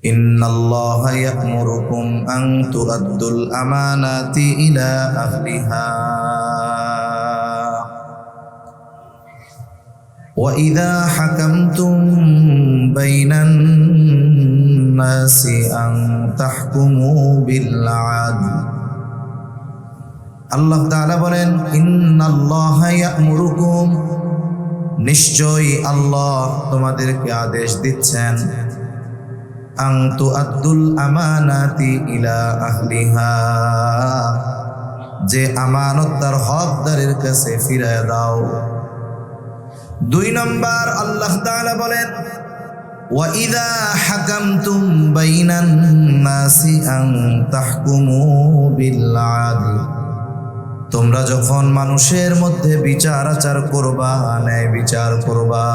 ইন্নাল্লাহা ইয়া'মুরুকুম আন তু'আদ্দুল আমানাতি ইলা আহলিহা ওয়া ইযা হাকামতুম বাইনান নাসি আন তাহকুমু বিল আদল। আল্লাহ তাআলা বলেন, ইন্নাল্লাহা ইয়া'মুরুকুম, নিশ্চয়ই আল্লাহ তোমাদেরকে আদেশ দিচ্ছেন, আন তু'আদ্দুল আমানাতি ইলা আহলিহা, যে আমানত তার হকদারের কাছে ফিরিয়ে দাও। 2 নম্বর আল্লাহ তাআলা বলেন, ওয়া ইযা হাকামতুম বাইনান নাসি আন তাহকুমু বিল আদল, তোমরা যখন মানুষের মধ্যে বিচার আচার করবা, ন্যায় বিচার করবা।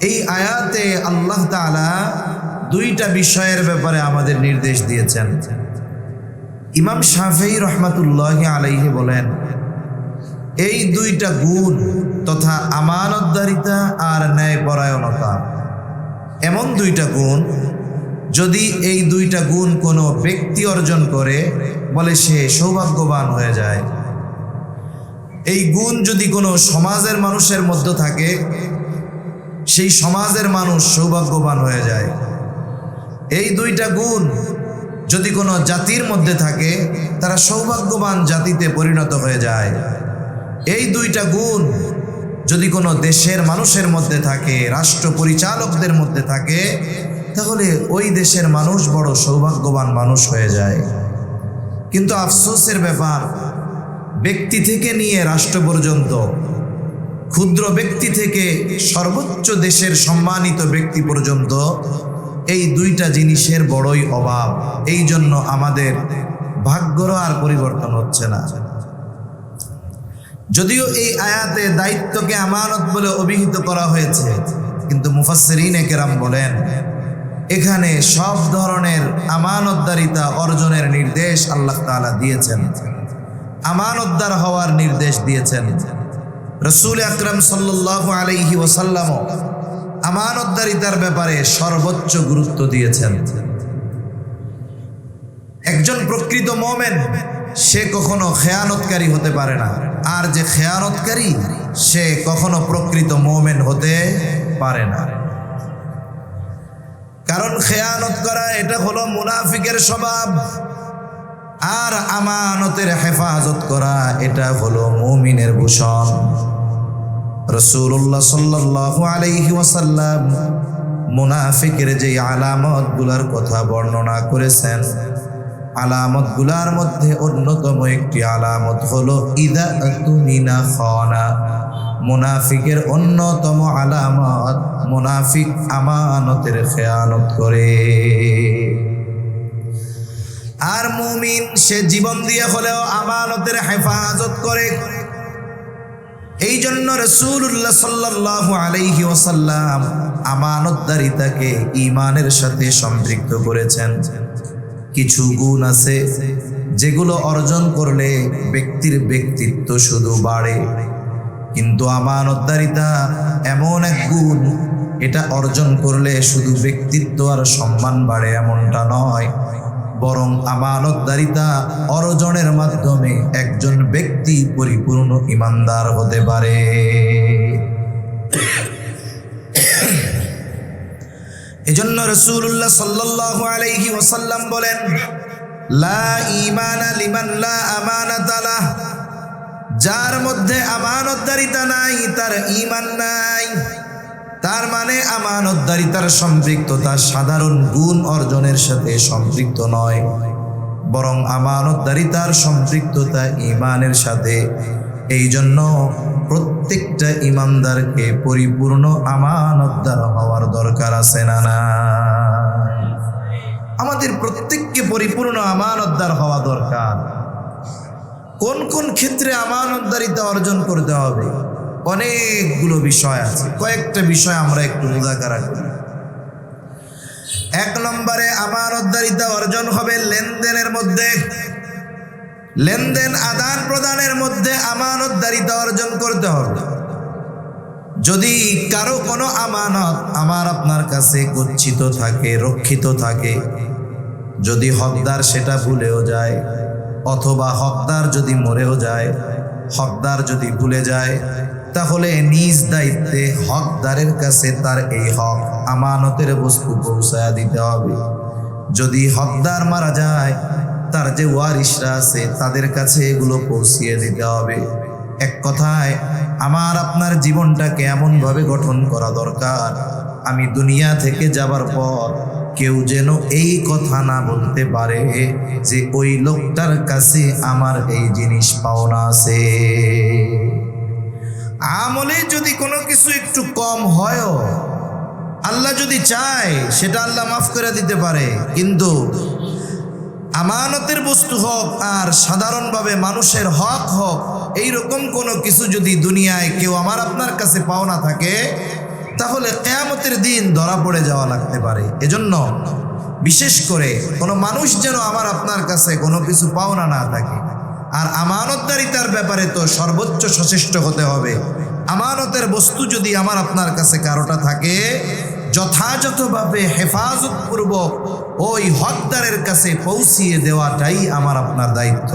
এই আয়াতে আল্লাহ তাআলা 2টা বিষয়ের ব্যাপারে আমাদের নির্দেশ দিয়েছেন। ইমাম শাফিঈ রাহমাতুল্লাহি আলাইহি বলেন, এই 2টা গুণ তথা আমানতদারিতা আর ন্যায়পরায়ণতা এমন 2টা গুণ, যদি এই 2টা গুণ কোনো ব্যক্তি অর্জন করে, বলে সে সৌভাগ্যবান হয়ে যায়। এই গুণ যদি কোনো সমাজের মানুষের মধ্যে থাকে, সেই সমাজের মানুষ সৌভাগ্যবান হয়ে যায়। এই 2টা গুণ যদি কোনো জাতির মধ্যে থাকে, তারা সৌভাগ্যবান জাতিতে পরিণত হয়ে যায়। এই 2টা গুণ যদি কোনো দেশের মানুষের মধ্যে থাকে, রাষ্ট্র পরিচালকদের মধ্যে থাকে, তাহলে ওই দেশের মানুষ বড় সৌভাগ্যবান মানুষ হয়ে যায়। কিন্তু আফসোসের ব্যাপার, ব্যক্তি থেকে নিয়ে রাষ্ট্র পর্যন্ত, ক্ষুদ্র ব্যক্তি থেকে সর্বোচ্চ দেশের সম্মানিত ব্যক্তি পর্যন্ত এই 2টা জিনিসের বড়ই অভাব। এই জন্য আমাদের ভাগ্যরও আর পরিবর্তন হচ্ছে না। যদিও এই আয়াতে দায়িত্বকে আমানত বলে অভিহিত করা হয়েছে, কিন্তু মুফাসসিরিনে কেরাম বলেন, এখানে সব ধরনের আমানতদারিতা অর্জনের নির্দেশ আল্লাহ তাআলা দিয়েছেন, আমানতদার হওয়ার নির্দেশ দিয়েছেন। রাসূল আকরাম সাল্লাল্লাহু আলাইহি ওয়াসাল্লাম আমানতদারিতার ব্যাপারে সর্বোচ্চ গুরুত্ব দিয়েছেন। একজন প্রকৃত মুমিন সে কখনো খেয়ানতকারী হতে পারে না, আর যে খেয়ানতকারী সে কখনো প্রকৃত মুমিন হতে পারে না। কারণ খেয়ানত করা এটা হলো মুনাফিকের স্বভাব, আর আমানতের হেফাজত করা এটা হলো মুমিনের ভূষণ। রাসূলুল্লাহ সাল্লাল্লাহু আলাইহি ওয়াসাল্লাম মুনাফিকের যে আলামতগুলোর কথা বর্ণনা করেছেন, আলামতগুলোর মধ্যে অন্যতম একটি আলামত হলো ইযা তুমিনা খানা। মুনাফিকের অন্যতম আলামত, মুনাফিক আমানতের খেয়ানত করে। আর মুমিন সে জীবন দিয়ে হলেও আমানতের হেফাজত করে। এই জন্য রাসূলুল্লাহ সাল্লাল্লাহু আলাইহি ওয়াসাল্লাম আমানতদারিতাকে ঈমানের সাথে সম্পৃক্ত করেছেন। কিছু গুণ আছে যেগুলো অর্জন করলে ব্যক্তির ব্যক্তিত্ব শুধু বাড়ে, কিন্তু আমানতদারিতা এমন এক গুণ, এটা অর্জন করলে শুধু ব্যক্তিত্ব আর সম্মান বাড়ে এমনটা নয়, বরং আমানতদারিতা অর্জনের মাধ্যমে একজন ব্যক্তি পরিপূর্ণ ঈমানদার হতে পারে। এজন্য রাসূলুল্লাহ সাল্লাল্লাহু আলাইহি ওয়াসাল্লাম বলেন, লা ঈমানা লিমান লা আমানাতা লাহ, যার মধ্যে আমানতদারিতা নাই তার ঈমান নাই। তার মানে আমানতদারিতার সম্পৃক্ততা সাধারণ গুণ অর্জনের সাথে সম্পৃক্ত নয়, বরং আমানতদারিতার সম্পৃক্ততা ঈমানের সাথে। এই জন্য প্রত্যেকটা ঈমানদারকে পরিপূর্ণ আমানতদার হওয়ার দরকার আছে না? না, আমাদের প্রত্যেককে পরিপূর্ণ আমানতদার হওয়া দরকার। কোন কোন ক্ষেত্রে আমানতদারিতা অর্জন করতে হবে? অনেকগুলো বিষয় আছে, কয়েকটা বিষয় আমরা একটু মুযাকারা করি। 1 নম্বরে আমানতদারিতা অর্জন হবে লেনদেনের মধ্যে। লেনদেন আদান প্রদানের মধ্যে আমানতদারিতা অর্জন করতে হবে। যদি কারো কোনো আমানত আমার আপনার কাছে গচ্ছিত থাকে, রক্ষিত থাকে, যদি হকদার সেটা ভুলেও যায়, অথবা হকদার যদি মরেও যায়, হকদার যদি ভুলে যায়, তাহলে নিজ দায়িত্বে হকদারের কাছে তার এই হক আমানতের বস্তু পৌঁছায়া দিতে হবে। যদি হকদার মারা যায়, তার যে ওয়ারিশরা আছে তাদের কাছে এগুলো পৌঁছিয়ে দিতে হবে। এক কথায় আমার আপনার জীবনটাকে এমনভাবে গঠন করা দরকার, আমি দুনিয়া থেকে যাবার পর কেউ যেন এই কথা না বলতে পারে যে ওই লোকটার কাছে আমার এই জিনিস পাওনা আছে। আমলে যদি কোনো কিছু একটু কম হয়ও, আল্লাহ যদি চায় সেটা আল্লাহ মাফ করে দিতে পারে, কিন্তু আমানতের বস্তু হোক আর সাধারণভাবে মানুষের হক হোক, এইরকম কোনো কিছু যদি দুনিয়ায় কেউ আমার আপনার কাছে পাওনা থাকে, তাহলে কিয়ামতের দিন ধরা পড়ে যাওয়া লাগতে পারে। এজন্য বিশেষ করে কোনো মানুষ যেন আমার আপনার কাছে কোনো কিছু পাওনা না থাকে। আর আমানতদারিতার ব্যাপারে তো সর্বোচ্চ সচেষ্ট হতে হবে। আমানতের বস্তু যদি আমার আপনার কাছে কারোটা থাকে, যথাযথভাবে হেফাজতপূর্বক ওই হকদারের কাছে পৌঁছিয়ে দেওয়াটাই আমার আপনার দায়িত্ব।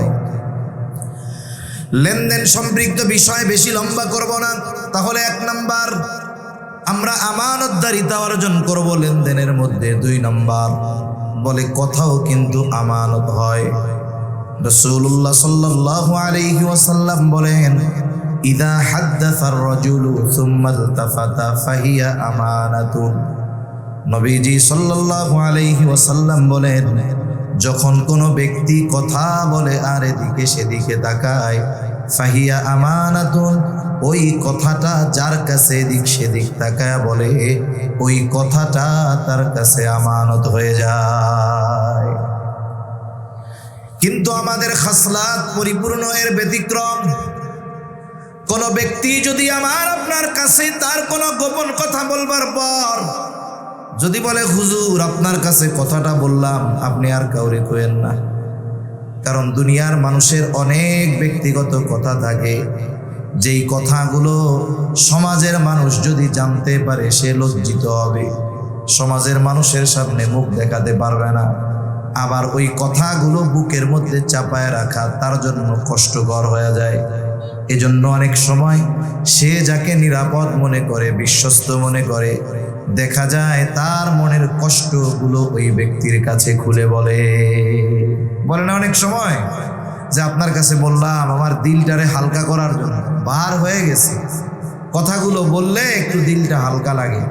লেনদেন সম্পৃক্ত বিষয় বেশি লম্বা করব না। তাহলে 1 নাম্বার, আমরা আমানতদারিতা অর্জন করব লেনদেনের মধ্যে। 2 নাম্বার, বলে কথাও কিন্তু আমানত হয়। রাসূলুল্লাহ সাল্লাল্লাহু আলাইহি ওয়াসাল্লাম বলেন, ইদা হাদ্দাসার রাজুলু সুম্মা ইলতাফাতা ফাহিয়া আমানাতুন। নবীজি সাল্লাল্লাহু আলাইহি ওয়াসাল্লাম বলেন, যখন কোনো ব্যক্তি কথা বলে আর এদিকে সেদিকে তাকায়, ফাহিয়া আমানাতুন, ওই কথাটা যার কাছে এদিক সেদিক তাকায় বলে, ওই কথাটা তার কাছে আমানত হয়ে যায়। কিন্তু আমাদের খাসলাত পরিপূর্ণ এর ব্যতিক্রম। কোন ব্যক্তি যদি আমার আপনার কাছে তার কোনো গোপন কথা বলবার পর যদি বলে, হুজুর আপনার কাছে কথাটা বললাম, আপনি আর কাউরে কইেন না। কারণ দুনিয়ার মানুষের অনেক ব্যক্তিগত কথা থাকে, যেই কথাগুলো সমাজের মানুষ যদি জানতে পারে সে লজ্জিত হবে, সমাজের মানুষের সামনে মুখ দেখাতে পারবে না। আবার ওই কথাগুলো বুকের মধ্যে চাপায় রাখা তার জন্য কষ্টকর হয়ে যায়। এজন্য অনেক সময় সে যাকে নিরাপদ মনে করে, বিশ্বস্ত মনে করে, দেখা যায় তার মনের কষ্টগুলো ওই ব্যক্তির কাছে খুলে বলে না অনেক সময়, যে আপনার কাছে বললাম আমার দিলটারে হালকা করার জন্য, বার হয়ে গেছে, কথাগুলো বললে একটু দিলটা হালকা লাগে।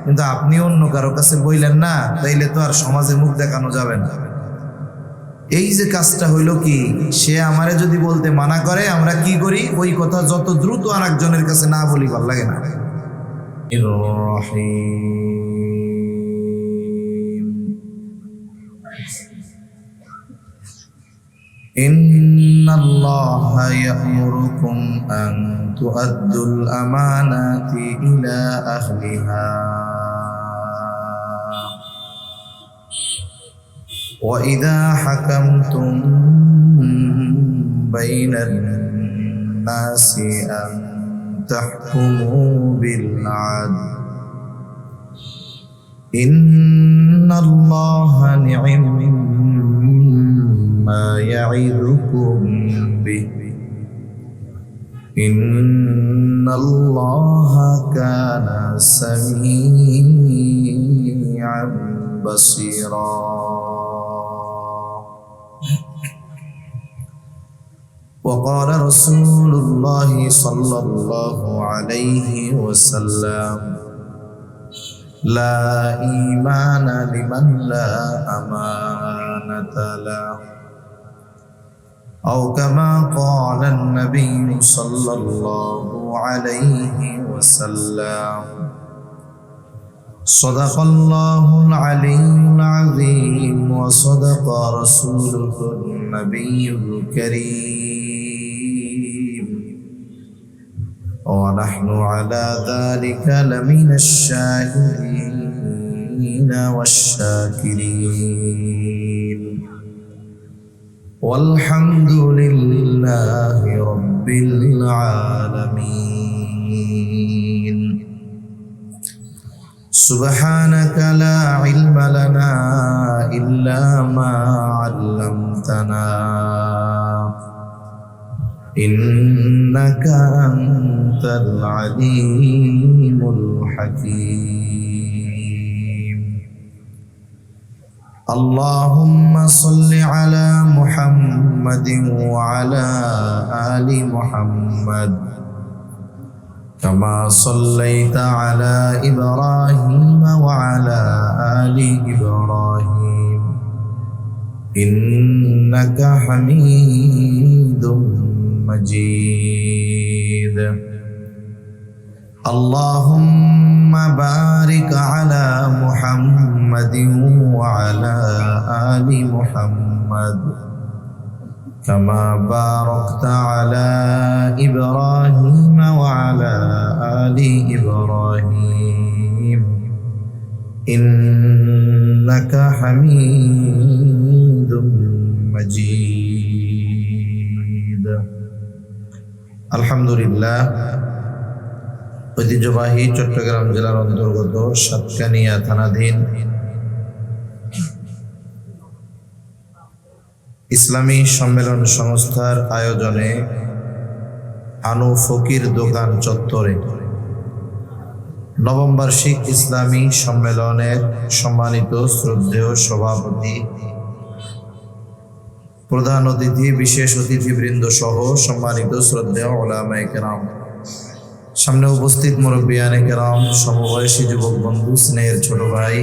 কিন্তু আপনি অন্য কারো কাছে বললেন না, তাইলে তো আর সমাজে মুখ দেখানো যাবে না। এই যে কাজটা হইল কি, সে আমারে যদি বলতে মানা করে, আমরা কি করি, ওই কথা যত দ্রুত আর একজনের কাছে না বলি, ভাল লাগে না। ইন্নাল্লাহা ইয়া'মুরুকুম আন তু'আদ্দুল আমানাতি ইলা আহলিহা وَإِذَا حَكَمْتُمْ بَيْنَ النَّاسِ أَن تَحْكُمُوا بِالْعَدْلِ إِنَّ اللَّهَ نِعِمَّا يَعِظُكُم بِهِ إِنَّ اللَّهَ كَانَ سَمِيعًا بَصِيرًا. وقال رسول الله صلى الله عليه وسلم لا إيمان لمن لا أمانة له أو كما قال النبي صلى الله عليه وسلم صدق الله العلي العظيم وصدق رسوله النبي الكريم ونحن على ذلك لمن الشاهدين والشاكرين والحمد لله رب العالمين. সুবহানাকা লা ইলমা লানা ইল্লা মা 'আল্লামতানা ইন্নাকা আনতাল আলীমুল হাকীম। আল্লাহুম্মা সাল্লি আলা মুহাম্মাদিন ওয়া আলা আলি মুহাম্মাদ কামা সাল্লাইতা আলা ইব্রাহিম ওয়া আলা আলি ইব্রাহিম ইন্নাকা হামিদুম মাজিদ। আল্লাহুম্মা বারিক আলা মুহাম্মাদিন ওয়া আলা আলি মুহাম্মাদ কামা বারাকতা আলা ইব্রাহিম ওয়া আলা আলি ইব্রাহিম ইন্নাকা হামিদুম মাজিদ। আলহামদুলিল্লাহ, ঐতিহ্যবাহী চট্টগ্রাম জেলার অন্তর্গত সাতকানিয়া থানাধীন ইসলামী সম্মেলন সংস্থার আয়োজনে আনু ফকির দোকান চত্বরে নবম বার্ষিক ইসলামী সম্মেলনের সম্মানিত শ্রদ্ধেয় সভাপতি, প্রধান অতিথি, বিশেষ অতিথিবৃন্দ সহ সম্মানিত শ্রদ্ধেয় উলামায়ে কেরাম, সামনে উপস্থিত মুরব্বিয়ানে কেরাম, সমবয়সী যুবক বন্ধু, স্নেহের ছোট ভাই,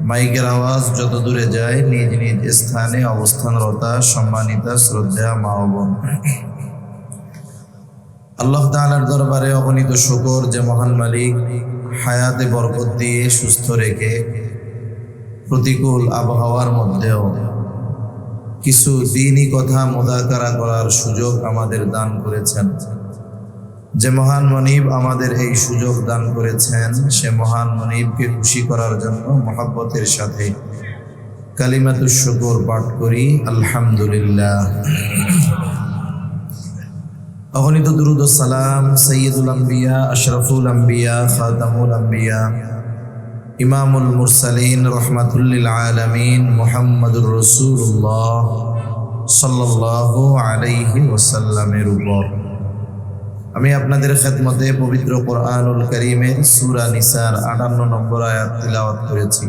মাইকের আওয়াজ যত দূরে যায় নিজ নিজ স্থানে অবস্থানরতা সম্মানিতা শ্রদ্ধা মা ও বোন, আল্লাহ তাআলার দরবারে অগণিত শুকর যে মহান মালিক হায়াতে বরকত দিয়ে সুস্থ রেখে প্রতিকূল আবহাওয়ার মধ্যেও কিছু দ্বীনি কথা মুযাকারা করার সুযোগ আমাদের দান করেছেন। যে মহান মনিব আমাদের এই সুযোগ দান করেছেন, সে মহান মনিবকে খুশি করার জন্য মহব্বতের সাথে কালিমাতুশ শুকর পাঠ করি, আলহামদুলিল্লাহ। অগণিত দুরূদ ও সালাম সাইয়্যিদুল আম্বিয়া, আশরাফুল আম্বিয়া, খাতামুল আম্বিয়া, ইমামুল মুরসালিন, রহমাতুল লিল আলামিন মুহাম্মাদুর রাসূলুল্লাহ সাল্লাল্লাহু আলাইহি ওয়াসাল্লামের উপর। আমি আপনাদের খেদমতে পবিত্র কোরআনুল কারীমের সূরা নিসার 58 নম্বর আয়াত তিলাওয়াত করেছি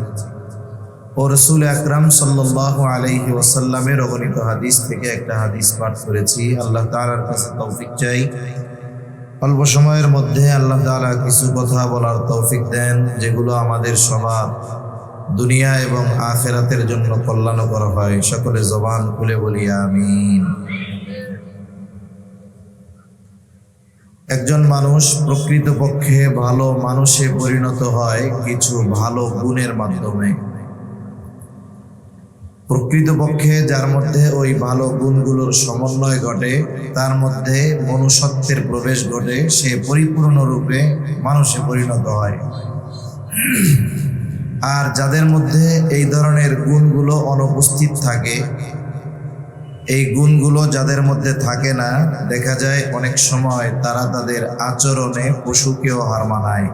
ও রাসূল আকরাম সাল্লাল্লাহু আলাইহি ওয়াসাল্লামের অগণিত হাদিস থেকে একটা হাদিস পাঠ করেছি। আল্লাহ তাআলার কাছে তৌফিক চাই, অল্প সময়ের মধ্যে আল্লাহ তাআলা কিছু কথা বলার তৌফিক দেন যেগুলো আমাদের সবার দুনিয়া এবং আখিরাতের জন্য কল্যাণকর হয়। সকলে জবান খুলে বলি আমিন। একজন মানুষ প্রকৃতপক্ষে ভালো মানুষে পরিণত হয় কিছু ভালো গুণের মাধ্যমে। প্রকৃতপক্ষে যার মধ্যে ওই ভালো গুণগুলোর সমন্বয় ঘটে, তার মধ্যে মনুষ্যত্বের প্রবেশ ঘটে, সে পরিপূর্ণরূপে মানুষে পরিণত হয়। আর যাদের মধ্যে এই ধরনের গুণগুলো অনুপস্থিত থাকে, এই গুণগুলো যাদের মধ্যে থাকে না, দেখা যায় অনেক সময় তারা তাদের আচরণে পশুকেও হার মানায়।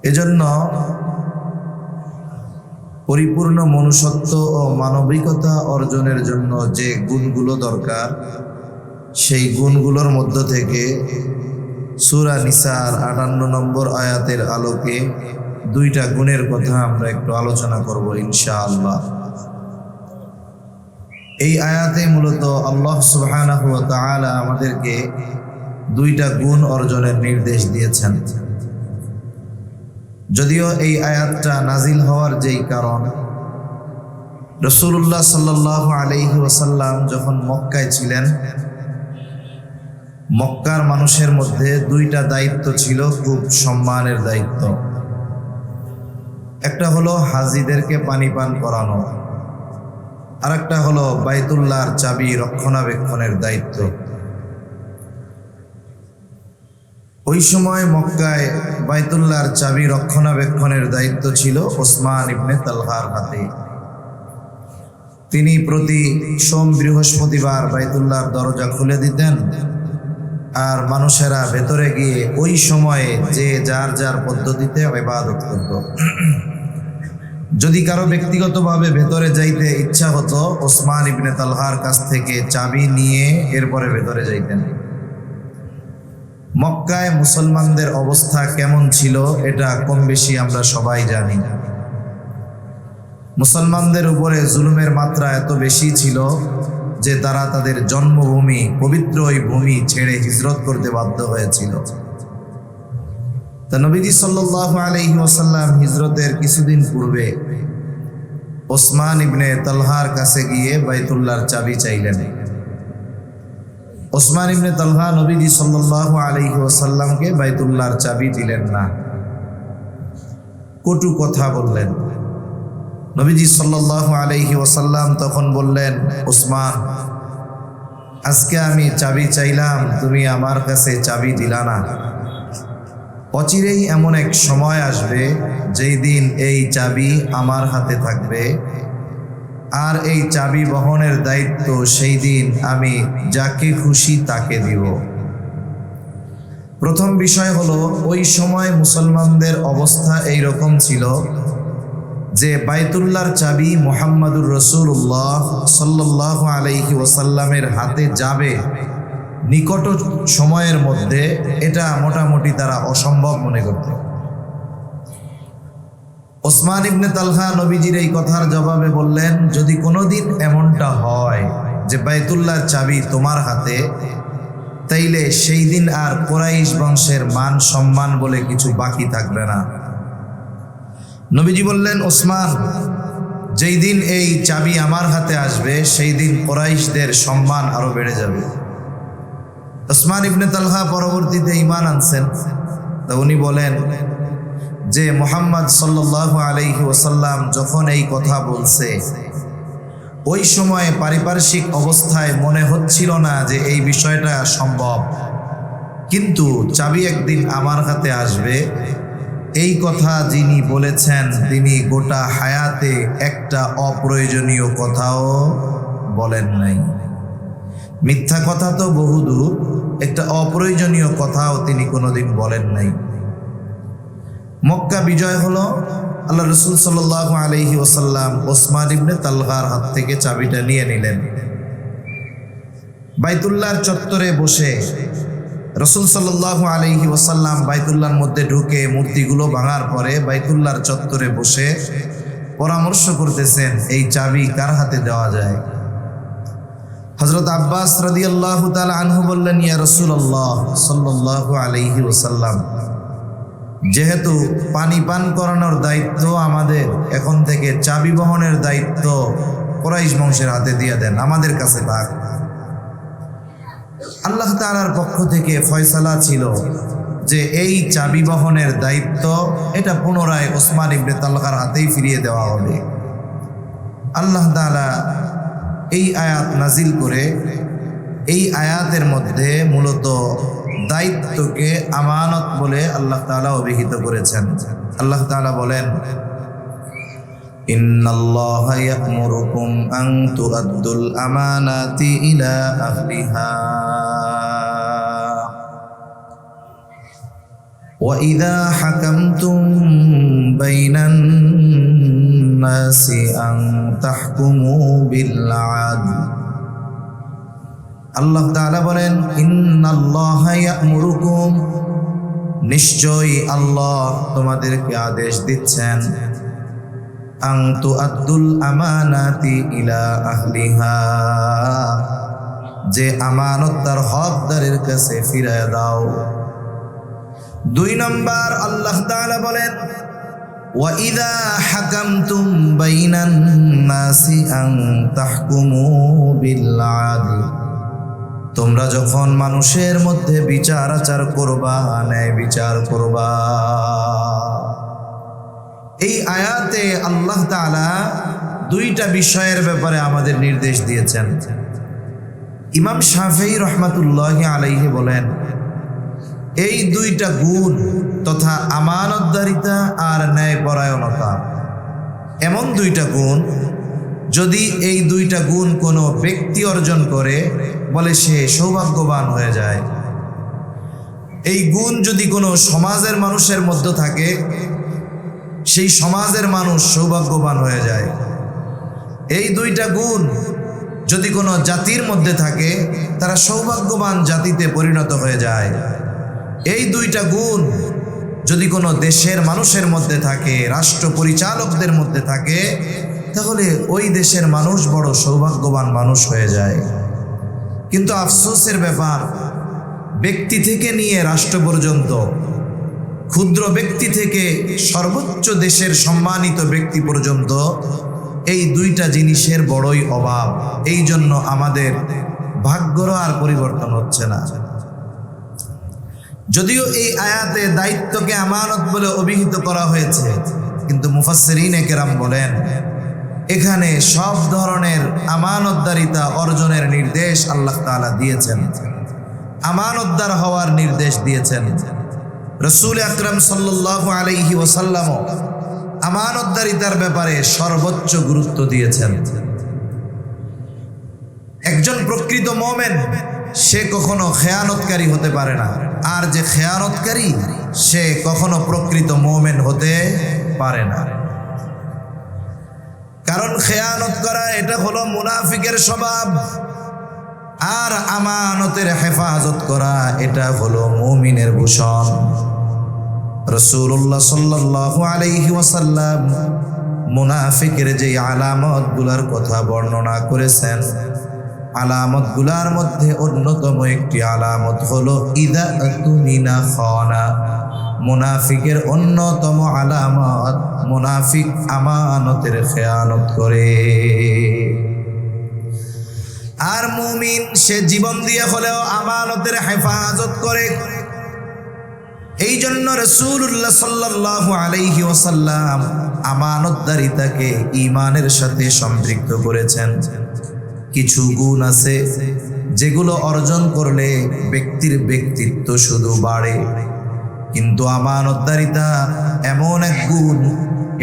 এজন্য পরিপূর্ণ মনুষ্যত্ব ও মানবিকতা অর্জনের জন্য যে গুণগুলো দরকার, সেই গুণগুলোর মধ্য থেকে সূরা নিসার 58 নম্বর আয়াতের আলোকে দুইটা গুণের কথা আমরা একটু আলোচনা করব ইনশাআল্লাহ। এই আয়াতে মূলত আল্লাহ সুবহানাহু ওয়া তাআলা আমাদেরকে দুইটা গুণ অর্জনের নির্দেশ দিয়েছেন। যদিও এই আয়াতটা নাজিল হওয়ার যেই কারণ, রাসূলুল্লাহ সাল্লাল্লাহু আলাইহি ওয়াসাল্লাম যখন মক্কায় ছিলেন, মক্কার মানুষের মধ্যে দুইটা দায়িত্ব ছিল, খুব সম্মানের দায়িত্ব। একটা হলো হাজীদেরকে পানি পান করানো, আর একটা হলো বাইতুল্লাহর চাবি রক্ষণাবেক্ষণের দায়িত্ব। ওই সময় মক্কায় বাইতুল্লাহর চাবি রক্ষণাবেক্ষণের দায়িত্ব ছিল ওসমান ইবনে তালহার হাতে। তিনি প্রতি সোম বৃহস্পতিবার বাইতুল্লাহর দরজা খুলে দিতেন আর মানুষেরা ভেতরে গিয়ে ওই সময়ে যে যার যার পদ্ধতিতে ইবাদত করত। যদি কারো ব্যক্তিগতভাবে ভেতরে যাইতে ইচ্ছা হতো, ওসমান ইবনে তালহার কাছ থেকে চাবি নিয়ে এরপরে ভেতরে যাইতেন। মক্কায় মুসলমানদের অবস্থা কেমন ছিল এটা কম বেশি আমরা সবাই জানি। মুসলমানদের উপরে জুলুমের মাত্রা এত বেশি ছিল যে তারা তাদের জন্মভূমি, পবিত্র ওই ভূমি ছেড়ে হিজরত করতে বাধ্য হয়েছিল। তা নবীজি সাল্লাল্লাহু আলাইহি ওয়াসাল্লাম হিজরতের কিছুদিন পূর্বে ওসমান ইবনে তালহার কাছে গিয়ে বাইতুল্লাহর চাবি চাইলেন। ওসমান ইবনে তালহা নবীজি সাল্লাল্লাহু আলাইহি ওয়াসাল্লামকে বাইতুল্লাহর চাবি দিলেন না, কটু কথা বললেন। নবীজি সাল্লাল্লাহু আলাইহি ওয়াসাল্লাম তখন বললেন, ওসমান, আজকে আমি চাবি চাইলাম, তুমি আমার কাছে চাবি দিলা না। অচিরেই এমন এক সময় আসবে যেই দিন এই চাবি আমার হাতে থাকবে, আর এই চাবি বহনের দায়িত্ব সেই দিন আমি যাকে খুশি তাকে দিব। প্রথম বিষয় হলো, ওই সময় মুসলমানদের অবস্থা এই রকম ছিল যে বাইতুল্লাহর চাবি মুহাম্মাদুর রাসূলুল্লাহ সাল্লাল্লাহু আলাইহি ওয়াসাল্লামের হাতে যাবে নিকট সময়ের মধ্যে, এটা মোটামুটি তারা অসম্ভব মনে করত। ওসমান ইবনে তালহা নবীজির এই কথার জবাবে বললেন, যদি কোনোদিন এমনটা হয় যে বাইতুল্লাহর চাবি তোমার হাতে, তাইলে সেই দিন আর কুরাইশ বংশের মান সম্মান বলে কিছু বাকি থাকবে না। নবীজি বললেন, ওসমান, যেই দিন এই চাবি আমার হাতে আসবে সেই দিন কুরাইশদের সম্মান আরো বেড়ে যাবে। ওসমান ইবনে তালহা পরবর্তীতে ঈমান আনছেন। তা উনি বলেন যে মুহাম্মদ সাল্লাল্লাহু আলাইহি ওয়াসাল্লাম যখন এই কথা বলছে, ওই সময়ে পারিপার্শ্বিক অবস্থায় মনে হচ্ছিল না যে এই বিষয়টা সম্ভব, কিন্তু চাবি একদিন আমার হাতে আসবে, এই কথা যিনি বলেছেন তিনি গোটা হায়াতে একটা অপ্রয়োজনীয় কথাও বলেন নাই। মিথ্যা কথা তো বহুদূর, একটা অপ্রয়োজনীয় কথাও তিনি কোনোদিন বলেন নাই। মক্কা বিজয় হলো, আল্লাহ রাসূল সাল্লাল্লাহু আলাইহি ওয়াসাল্লাম ওসমান ইবনে তালহার হাত থেকে চাবিটা নিয়ে নিলেন। বাইতুল্লাহর চত্বরে বসে রাসূল সাল্লাল্লাহু আলাইহি ওয়াসাল্লাম বাইতুল্লাহর মধ্যে ঢুকে মূর্তিগুলো ভাঙার পরে বাইতুল্লাহর চত্বরে বসে পরামর্শ করতেছেন এই চাবি কার হাতে দেওয়া যায়। হযরত আব্বাস রাদিয়াল্লাহু তাআলা আনহু বললেন, ইয়া রাসূলুল্লাহ সাল্লাল্লাহু আলাইহি ওয়াসাল্লাম, যেহেতু পানি পান করানোর দায়িত্ব আমাদের, এখন থেকে চাবি বহনের দায়িত্ব কুরাইশ বংশের হাতে দিয়ে দেন, আমাদের কাছে থাক। আল্লাহ তাআলার পক্ষ থেকে ফয়সালা ছিল যে এই চাবি বহনের দায়িত্ব এটা পুনরায় ওসমান ইবনে তালহার হাতেই ফিরিয়ে দেওয়া হবে। আল্লাহ তাআলা এই আয়াত নাজিল করে, এই আয়াতের মধ্যে মূলত দায়িত্বকে আমানত বলে আল্লাহ তাআলা অভিহিত করেছেন। আল্লাহ তাআলা বলেন, ইন্নাল্লাহা ইয়া'মুরুকুম আন তু'আদ্দুল আমানাতি ইলা আহলিহা ওয়া ইযা হাকামতুম বাইনান নাসি আন তাহকুমু বিল আদল। আল্লাহ তাআলা বলেন, ইন্নাল্লাহা ইয়া'মুরুকুম, নিশ্চয়ই আল্লাহ তোমাদেরকে আদেশ দিচ্ছেন, আন তু'আদ্দুল আমানাতি ইলা আহলিহা, যে আমানত তার হকদারের কাছে ফিরিয়ে দাও। 2 নম্বর আল্লাহ তাআলা বলেন, ওয়া ইযা হাকামতুম বাইনান নাসি আন তাহকুমু বিল আদল, তোমরা যখন মানুষের মধ্যে বিচার আচার করবা, ন্যায় বিচার করবা। এই আয়াতে আল্লাহ তাআলা 2টা বিষয়ের ব্যাপারে আমাদের নির্দেশ দিয়েছেন। ইমাম শাফিঈ রাহমাতুল্লাহি আলাইহি বলেন, এই 2টা গুণ তথা আমানতদারিতা আর ন্যায়পরায়ণতা, এমন 2টা গুণ, যদি এই 2টা গুণ কোনো ব্যক্তি অর্জন করে, বলে সে সৌভাগ্যবান হয়ে যায়। এই গুণ যদি কোনো সমাজের মানুষের মধ্যে থাকে, সেই সমাজের মানুষ সৌভাগ্যবান হয়ে যায়। এই দুইটা গুণ যদি কোনো জাতির মধ্যে থাকে, তারা সৌভাগ্যবান জাতিতে পরিণত হয়ে যায়। এই দুইটা গুণ যদি কোনো দেশের মানুষের মধ্যে থাকে, রাষ্ট্র পরিচালকদের মধ্যে থাকে, তাহলে ওই দেশের মানুষ বড় সৌভাগ্যবান মানুষ হয়ে যায়। কিন্তু আফসোসের ব্যাপার, ব্যক্তি থেকে নিয়ে রাষ্ট্র পর্যন্ত, ক্ষুদ্র ব্যক্তি থেকে সর্বোচ্চ দেশের সম্মানিত ব্যক্তি পর্যন্ত এই দুইটা জিনিসের বড়ই অভাব। এই জন্য আমাদের ভাগ্যর আর পরিবর্তন হচ্ছে না। যদিও এই আয়াতে দায়িত্বকে আমানত বলে অভিহিত করা হয়েছে, কিন্তু মুফাসসিরিনে কেরাম বলেন এখানে সব ধরনের আমানতদারিতা অর্জনের নির্দেশ আল্লাহ তাআলা দিয়েছেন, আমানতদার হওয়ার নির্দেশ দিয়েছেন। রাসূল আকরাম সাল্লাল্লাহু আলাইহি ওয়াসাল্লাম আমানতদারিতার ব্যাপারে সর্বোচ্চ গুরুত্ব দিয়েছেন। একজন প্রকৃত মুমিন সে কখনো খেয়ানতকারী হতে পারে না, আর যে খেয়ানতকারী সে কখনো প্রকৃত মুমিন হতে পারে না। কারণ খেয়ানত করা এটা হলো মুনাফিকের স্বভাব, আর আমানতের হেফাজত করা এটা হলো মুমিনের ভূষণ। রাসূলুল্লাহ সাল্লাল্লাহু আলাইহি ওয়াসাল্লাম মুনাফিকের যে আলামতগুলোর কথা বর্ণনা করেছেন, আলামতগুলোর মধ্যে অন্যতম একটি আলামত হলো ইদা তুমিনা খানা। মুনাফিকের অন্যতম আলামত, মুনাফিক আমানতের খেয়ানত করে। আর মুমিন সে জীবন দিয়ে হলেও আমানতের হেফাজত করে। এই জন্য রাসূলুল্লাহ সাল্লাল্লাহু আলাইহি ওয়াসাল্লাম আমানতদারিতাকে ঈমানের সাথে সম্পৃক্ত করেছেন। কিছু গুণ আছে যেগুলো অর্জন করলে ব্যক্তির ব্যক্তিত্ব শুধু বাড়ে, কিন্তু আমানতদারিতা এমন এক গুণ,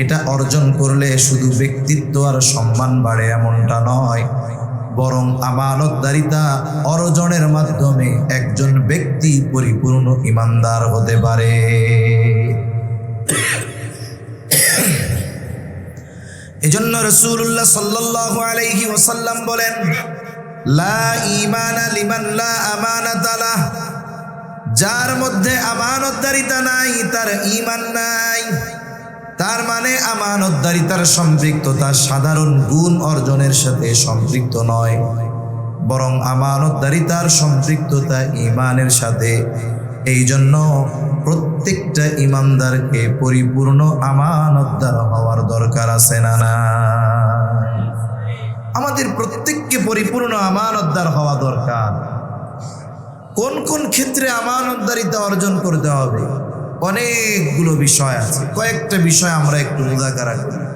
এটা অর্জন করলে শুধু ব্যক্তিত্ব আর সম্মান বাড়ে এমনটা নয়, বরং আমানতদারিতা অর্জনের মাধ্যমে একজন ব্যক্তি পরিপূর্ণ ঈমানদার হতে পারে। এজন্য রাসূলুল্লাহ সাল্লাল্লাহু আলাইহি ওয়াসাল্লাম বলেন, লা ঈমানা লিমান লা আমানাতা লাহ। যার মধ্যে আমানতদারিতা নাই তার ঈমান নাই। তার মানে আমানতদারিতার সম্পৃক্ততা সাধারণ গুণ অর্জনের সাথে সম্পৃক্ত নয়, বরং আমানতদারিতার সম্পৃক্ততা ঈমানের সাথে। এই জন্য প্রত্যেকটা ঈমানদারকে পরিপূর্ণ আমানতদার হওয়ার দরকার আছে না? না, আমাদের প্রত্যেককে পরিপূর্ণ আমানতদার হওয়া দরকার। কোন কোন ক্ষেত্রে আমানতদারিতা অর্জন করতে হবে? অনেকগুলো বিষয় আছে, কয়েকটা বিষয় আমরা একটু উদাহরণ করি।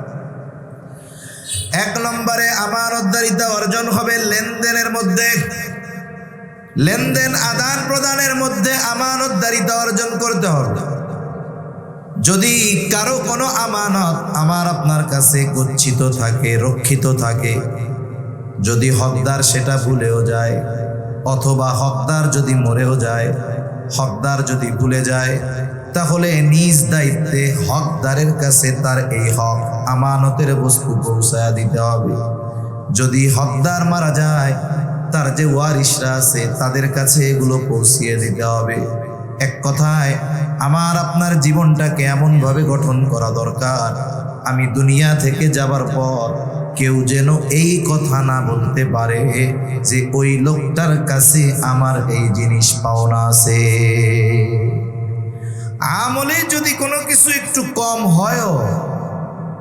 এক নম্বরে আমানতদারিতা অর্জন হবে লেনদেনের মধ্যে। লেনদেন আদান প্রদানের মধ্যে আমানতদারিতা অর্জন করতে হবে। যদি কারো কোনো আমানত আমার আপনার কাছে গচ্ছিত থাকে, রক্ষিত থাকে, যদি হকদার সেটা ভুলেও যায়, অথবা হকদার যদি মরেও যায়, হকদার যদি ভুলে যায়, তাহলে নিজ দায়িত্বে হকদারের কাছে তার এই হক আমানতের বস্তু পৌঁছায় দিতে হবে। যদি হকদার মারা যায়, তার যে ওয়ারিশরা আছে তাদের কাছে এগুলো পৌঁছিয়ে দিতে হবে। এক কথায় আমার আপনার জীবনটাকে এমনভাবে গঠন করা দরকার, আমি দুনিয়া থেকে যাবার পর কেউ যেন এই কথা না বলতে পারে যে ওই লোকটার কাছে আমার এই জিনিস পাওনা আছে। আমলে যদি কোনো কিছু একটু কম হয়ও,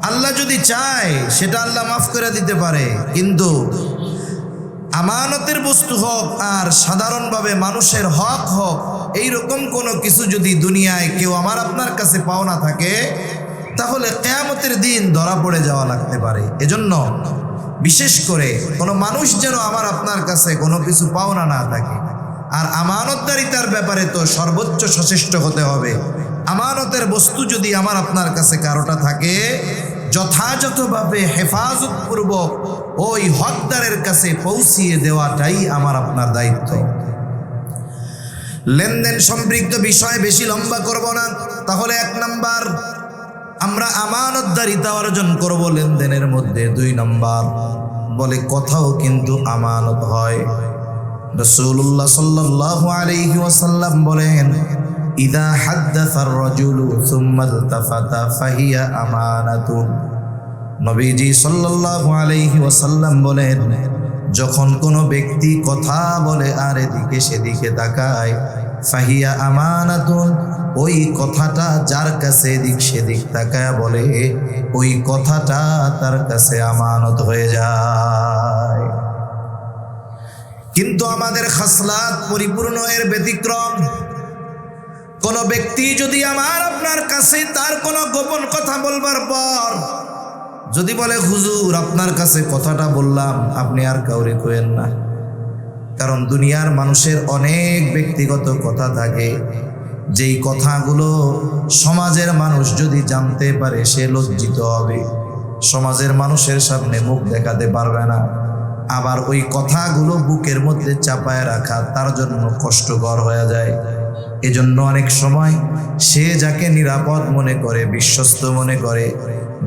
আল্লাহ যদি চায় সেটা আল্লাহ মাফ করে দিতে পারে, কিন্তু আমানতের বস্তু হোক আর সাধারণভাবে মানুষের হক হোক, এইরকম কোনো কিছু যদি দুনিয়ায় কেউ আমার আপনার কাছে পাওনা থাকে, তাহলে কিয়ামতের দিন ধরা পড়ে যাওয়া লাগতে পারে। এজন্য বিশেষ করে কোনো মানুষ যেন আমার আপনার কাছে কোনো কিছু পাওনা না থাকে। আর আমানতদারিতার ব্যাপারে তো সর্বোচ্চ সচেষ্ট হতে হবে। আমানতের বস্তু যদি আমার আপনার কাছে কারোটা থাকে, যথাযথভাবে হেফাজতপূর্বক ওই হকদারের কাছে পৌঁছিয়ে দেওয়াটাই আমার আপনার দায়িত্ব। লেনদেন সম্পৃক্ত বিষয় বেশি লম্বা করব না। তাহলে 1 নাম্বার আমরা আমানতদারিতা অর্জন করব লেনদেনের মধ্যে। 2 নাম্বার বলে কথাও কিন্তু আমানত হয়। রাসূলুল্লাহ সাল্লাল্লাহু আলাইহি ওয়াসাল্লাম বলেন, ইদা হাদ্দাসার রাজুলু সুম্মা ইলতাফাতা ফাহিয়া আমানাতুন। নবীজি সাল্লাল্লাহু আলাইহি ওয়াসাল্লাম বলেন, যখন কোনো ব্যক্তি কথা বলে আর এদিকে সেদিকে তাকায়, ফাহিয়া আমানাতুন, ওই কথাটা যার কাছে এদিক সেদিক তাকায় বলে, ওই কথাটা তার কাছে আমানত হয়ে যায়। কিন্তু আমাদের খাসলাত পরিপূর্ণ, এর ব্যতিক্রম। কোন ব্যক্তি যদি আমার আপনার কাছে তার কোনো গোপন কথা বলবার পর যদি বলে, হুজুর আপনার কাছে কথাটা বললাম, আপনি আর কাউরে কইেন না। কারণ দুনিয়ার মানুষের অনেক ব্যক্তিগত কথা থাকে, যেই কথাগুলো সমাজের মানুষ যদি জানতে পারে সে লজ্জিত হবে, সমাজের মানুষের সামনে মুখ দেখাতে পারবে না। আবার ওই কথাগুলো বুকের মধ্যে চাপায় রাখা তার জন্য কষ্টকর হয়ে যায়। এজন্য অনেক সময় সে যাকে নিরাপদ মনে করে, বিশ্বস্ত মনে করে,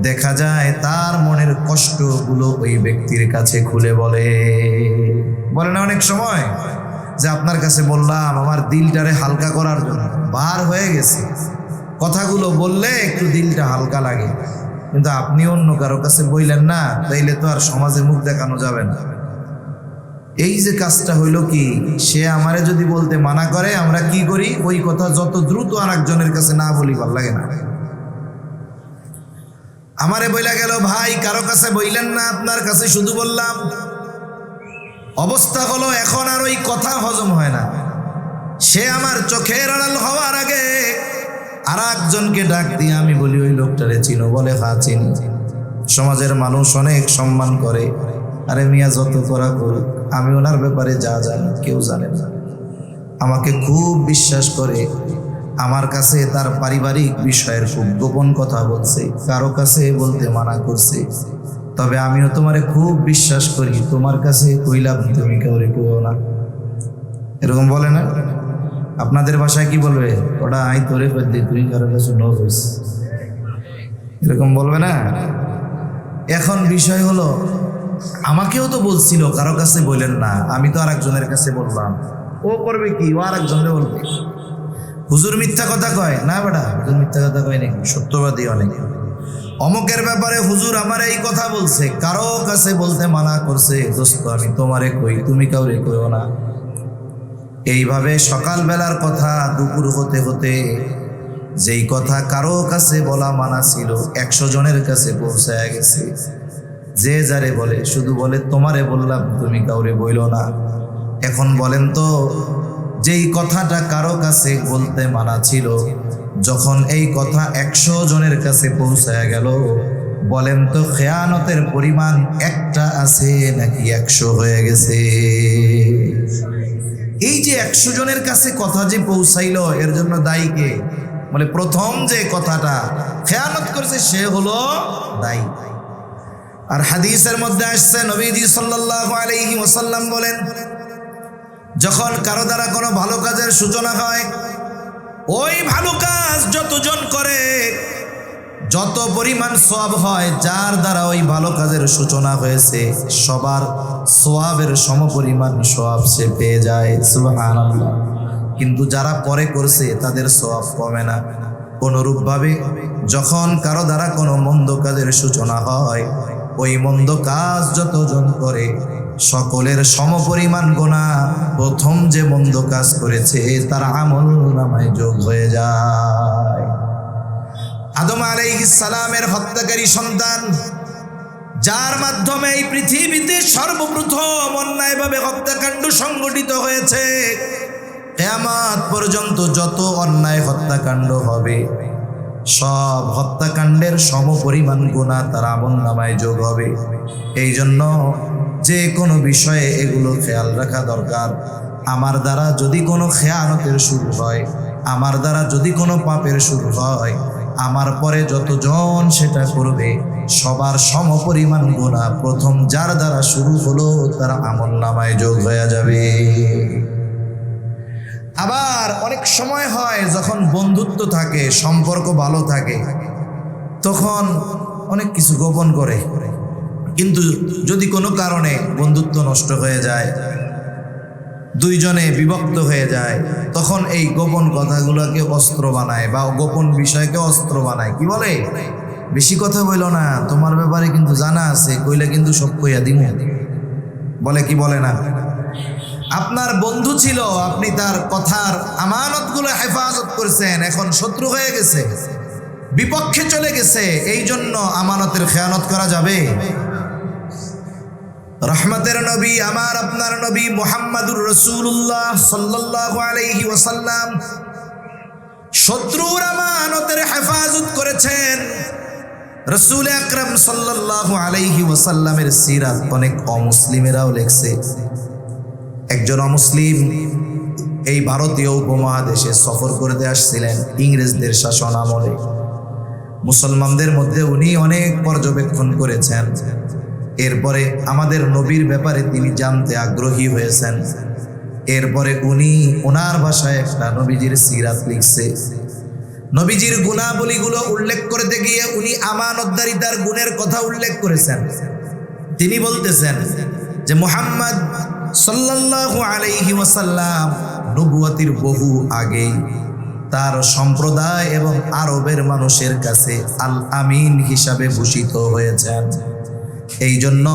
দেখা যায় তার মনের কষ্টগুলো ওই ব্যক্তির কাছে খুলে বলে না অনেক সময়, যে আপনার কাছে বললাম আমার দিলটারে হালকা করার জন্য, বার হয়ে গেছে, কথাগুলো বললে একটু দিলটা হালকা লাগে। কিন্তু আপনি অন্য কারো কাছে বললেন না, তাইলে তো আর সমাজে মুখ দেখানো যাবে না। এই যে কাজটা হইল কি, সে আমারে যদি বলতে মানা করে, আমরা কি করি, ওই কথা যত দ্রুত আর একজনের কাছে না বলি, ভাল লাগে না। আমারে বইলা গেল, ভাই কারো কাছে বইলেন না, আপনার কাছে শুধু বললাম। অবস্থা হলো এখন আর ওই কথা হজম হয় না। সে আমার চোখের আড়াল হওয়ার আগে আর একজনকে ডাক দিয়ে আমি বলি, ওই লোকটারে চিনো? বলে, হ্যাঁ চিনি। সমাজের মানুষ অনেক সম্মান করে। আরে মিয়া, যত করা করুক, আমি ওনার ব্যাপারে যা জানি কেউ জানে না। আমাকে খুব বিশ্বাস করে, আমার কাছে তার পারিবারিক বিষয়ের খুব গোপন কথা বলছে, কারো কাছে বলতে মানা করছে। তবে আমিও তোমারে খুব বিশ্বাস করি, তোমার কাছে কইলাম তুমি কাউরে কইও না। এরকম বলে না? আপনাদের ভাষায় কি বলবে? ওটা আই তোরে করদি, তুই কারো কাছে নো হইস, এরকম বলবে না? এখন বিষয় হলো, আমাকেও তো বলছিল কারো কাছে বলেন না, আমি তো আর একজনের কাছে বললাম। ও করবে কি, ও আর একজনে বলবে। হুজুর মিথ্যা কথা কয় না? বেটা, হুজুর মিথ্যা কথা কয় নাকি? সত্যবাদী অনেক। অমুকের ব্যাপারে হুজুর আমার এই কথা বলছে, কারো কাছে বলতে মানা করছে। দোস্ত আমি তোমারে কই, তুমি কাউরে কইও না। এইভাবে সকালবেলার কথা দুপুর হতে হতে যেই কথা কারো কাছে বলা মানা ছিল, 100 জনের কাছে পৌঁছায় গেছে। যে যারে বলে শুধু বলে, তোমারে বললাম তুমি কাউরে বইলো না। এখন বলেন তো, যেই কথাটা কারো কাছে বলতে মানা ছিল, যখন এই কথা 100 জনের কাছে পৌঁছায় গেল, বলেন তো খেয়ানতের পরিমাণ একটা আছে নাকি 100 হয়ে গেছে? এই যে 100 জনের কাছে কথা যে পৌঁছাইলো, এর জন্য দায়ী কে? বলে প্রথম যে কথাটা খেয়ানত করেছে সে হলো দায়ী। আর হাদিসের মধ্যে আসছে, নবীজি সাল্লাল্লাহু আলাইহি ওয়াসাল্লাম বলেন, যখন কারো দ্বারা কোনো ভালো কাজের সূচনা হয়, ওই ভালো কাজ যতজন করে যত পরিমাণ সওয়াব হয়, যার দ্বারা ওই ভালো কাজের সূচনা হয়েছে সবার সওয়াবের সমপরিমাণ সওয়াব সে পেয়ে যায়। সুবহানাল্লাহ। কিন্তু যারা পরে করছে তাদের সওয়াব কমে না। অনুরূপভাবে যখন কারো দ্বারা কোনো মন্দ কাজের সূচনা হয়, ওই মন্দ কাজ যতজন করে সকলের সমপরিমাণ গুনাহ প্রথম যে মন্দ কাজ করেছে তার আমল নামায় যোগ হয়ে যায়। আদম আলাইহিস সালামের হত্যাকারী সন্তান, যার মাধ্যমে এই পৃথিবীতে সর্বপ্রথম অন্যায়ভাবে হত্যাকাণ্ড সংগঠিত হয়েছে, কিয়ামত পর্যন্ত যত অন্যায় হত্যাকাণ্ড হবে সব হত্যাকাণ্ডের সমপরিমাণ গুনাহ তার আমলনামায় যোগ হবে। এই জন্য যে কোনো বিষয়ে এগুলো খেয়াল রাখা দরকার। আমার দ্বারা যদি কোনো খেয়ানতের শুরু হয়, আমার দ্বারা যদি কোনো পাপের শুরু হয়, আমার পরে যতজন সেটা করবে সবার সমপরিমাণ গুনাহ প্রথম যার দ্বারা শুরু হলো তার আমলনামায় যোগ হয়ে যাবে। আবার অনেক সময় হয় যখন বন্ধুত্ব থাকে, সম্পর্ক ভালো থাকে, তখন অনেক কিছু গোপন করে। কিন্তু যদি কোনো কারণে বন্ধুত্ব নষ্ট হয়ে যায়, দুইজনে বিভক্ত হয়ে যায়, তখন এই গোপন কথাগুলোকে অস্ত্র বানায় বা গোপন বিষয়কে অস্ত্র বানায়। কি বলে? বেশি কথা বইল না, তোমার ব্যাপারে কিন্তু জানা আছে, কইলে কিন্তু সব কইয়া দিমু। বলে কি বলে না? আপনার বন্ধু ছিল, আপনি তার কথার আমানতগুলো হেফাজত করেছেন, এখন শত্রু হয়ে গেছে, বিপক্ষে চলে গেছে, এই জন্য আমানতের খেয়ানত করা যাবে? রহমতের নবী, আমার আপনার নবী মুহাম্মাদুর রাসূলুল্লাহ সাল্লাল্লাহু আলাইহি ওয়াসাল্লাম শত্রুর আমানতের হেফাজত করেছেন। রাসূল আকরাম সাল্লাল্লাহু আলাইহি ওয়াসাল্লামের সিরাত অনেক অমুসলিমেরাও লেখছে। একজন অমুসলিম এই ভারতীয় উপমহাদেশে সফর করতে আসছিলেন ইংরেজদের শাসন আমলে। মুসলমানদের মধ্যে উনি অনেক পর্যবেক্ষণ করেছেন। এরপরে আমাদের নবীর ব্যাপারে তিনি জানতে আগ্রহী হয়েছেন। এরপরে উনি ওনার ভাষায় একটা নবীজির সিরাত লিখছে। নবীজির গুণাবলীগুলো উল্লেখ করতে গিয়ে উনি আমানতদারিতার গুণের কথা উল্লেখ করেছেন। তিনি বলতেছেন যে মুহাম্মদ সাল্লাল্লাহু আলাইহি ওয়াসাল্লাম নবুয়তির বহু আগে তার সম্প্রদায় এবং আরবের মানুষের কাছে আল আমিন হিসাবে ভূষিত হয়েছেন। এই জন্য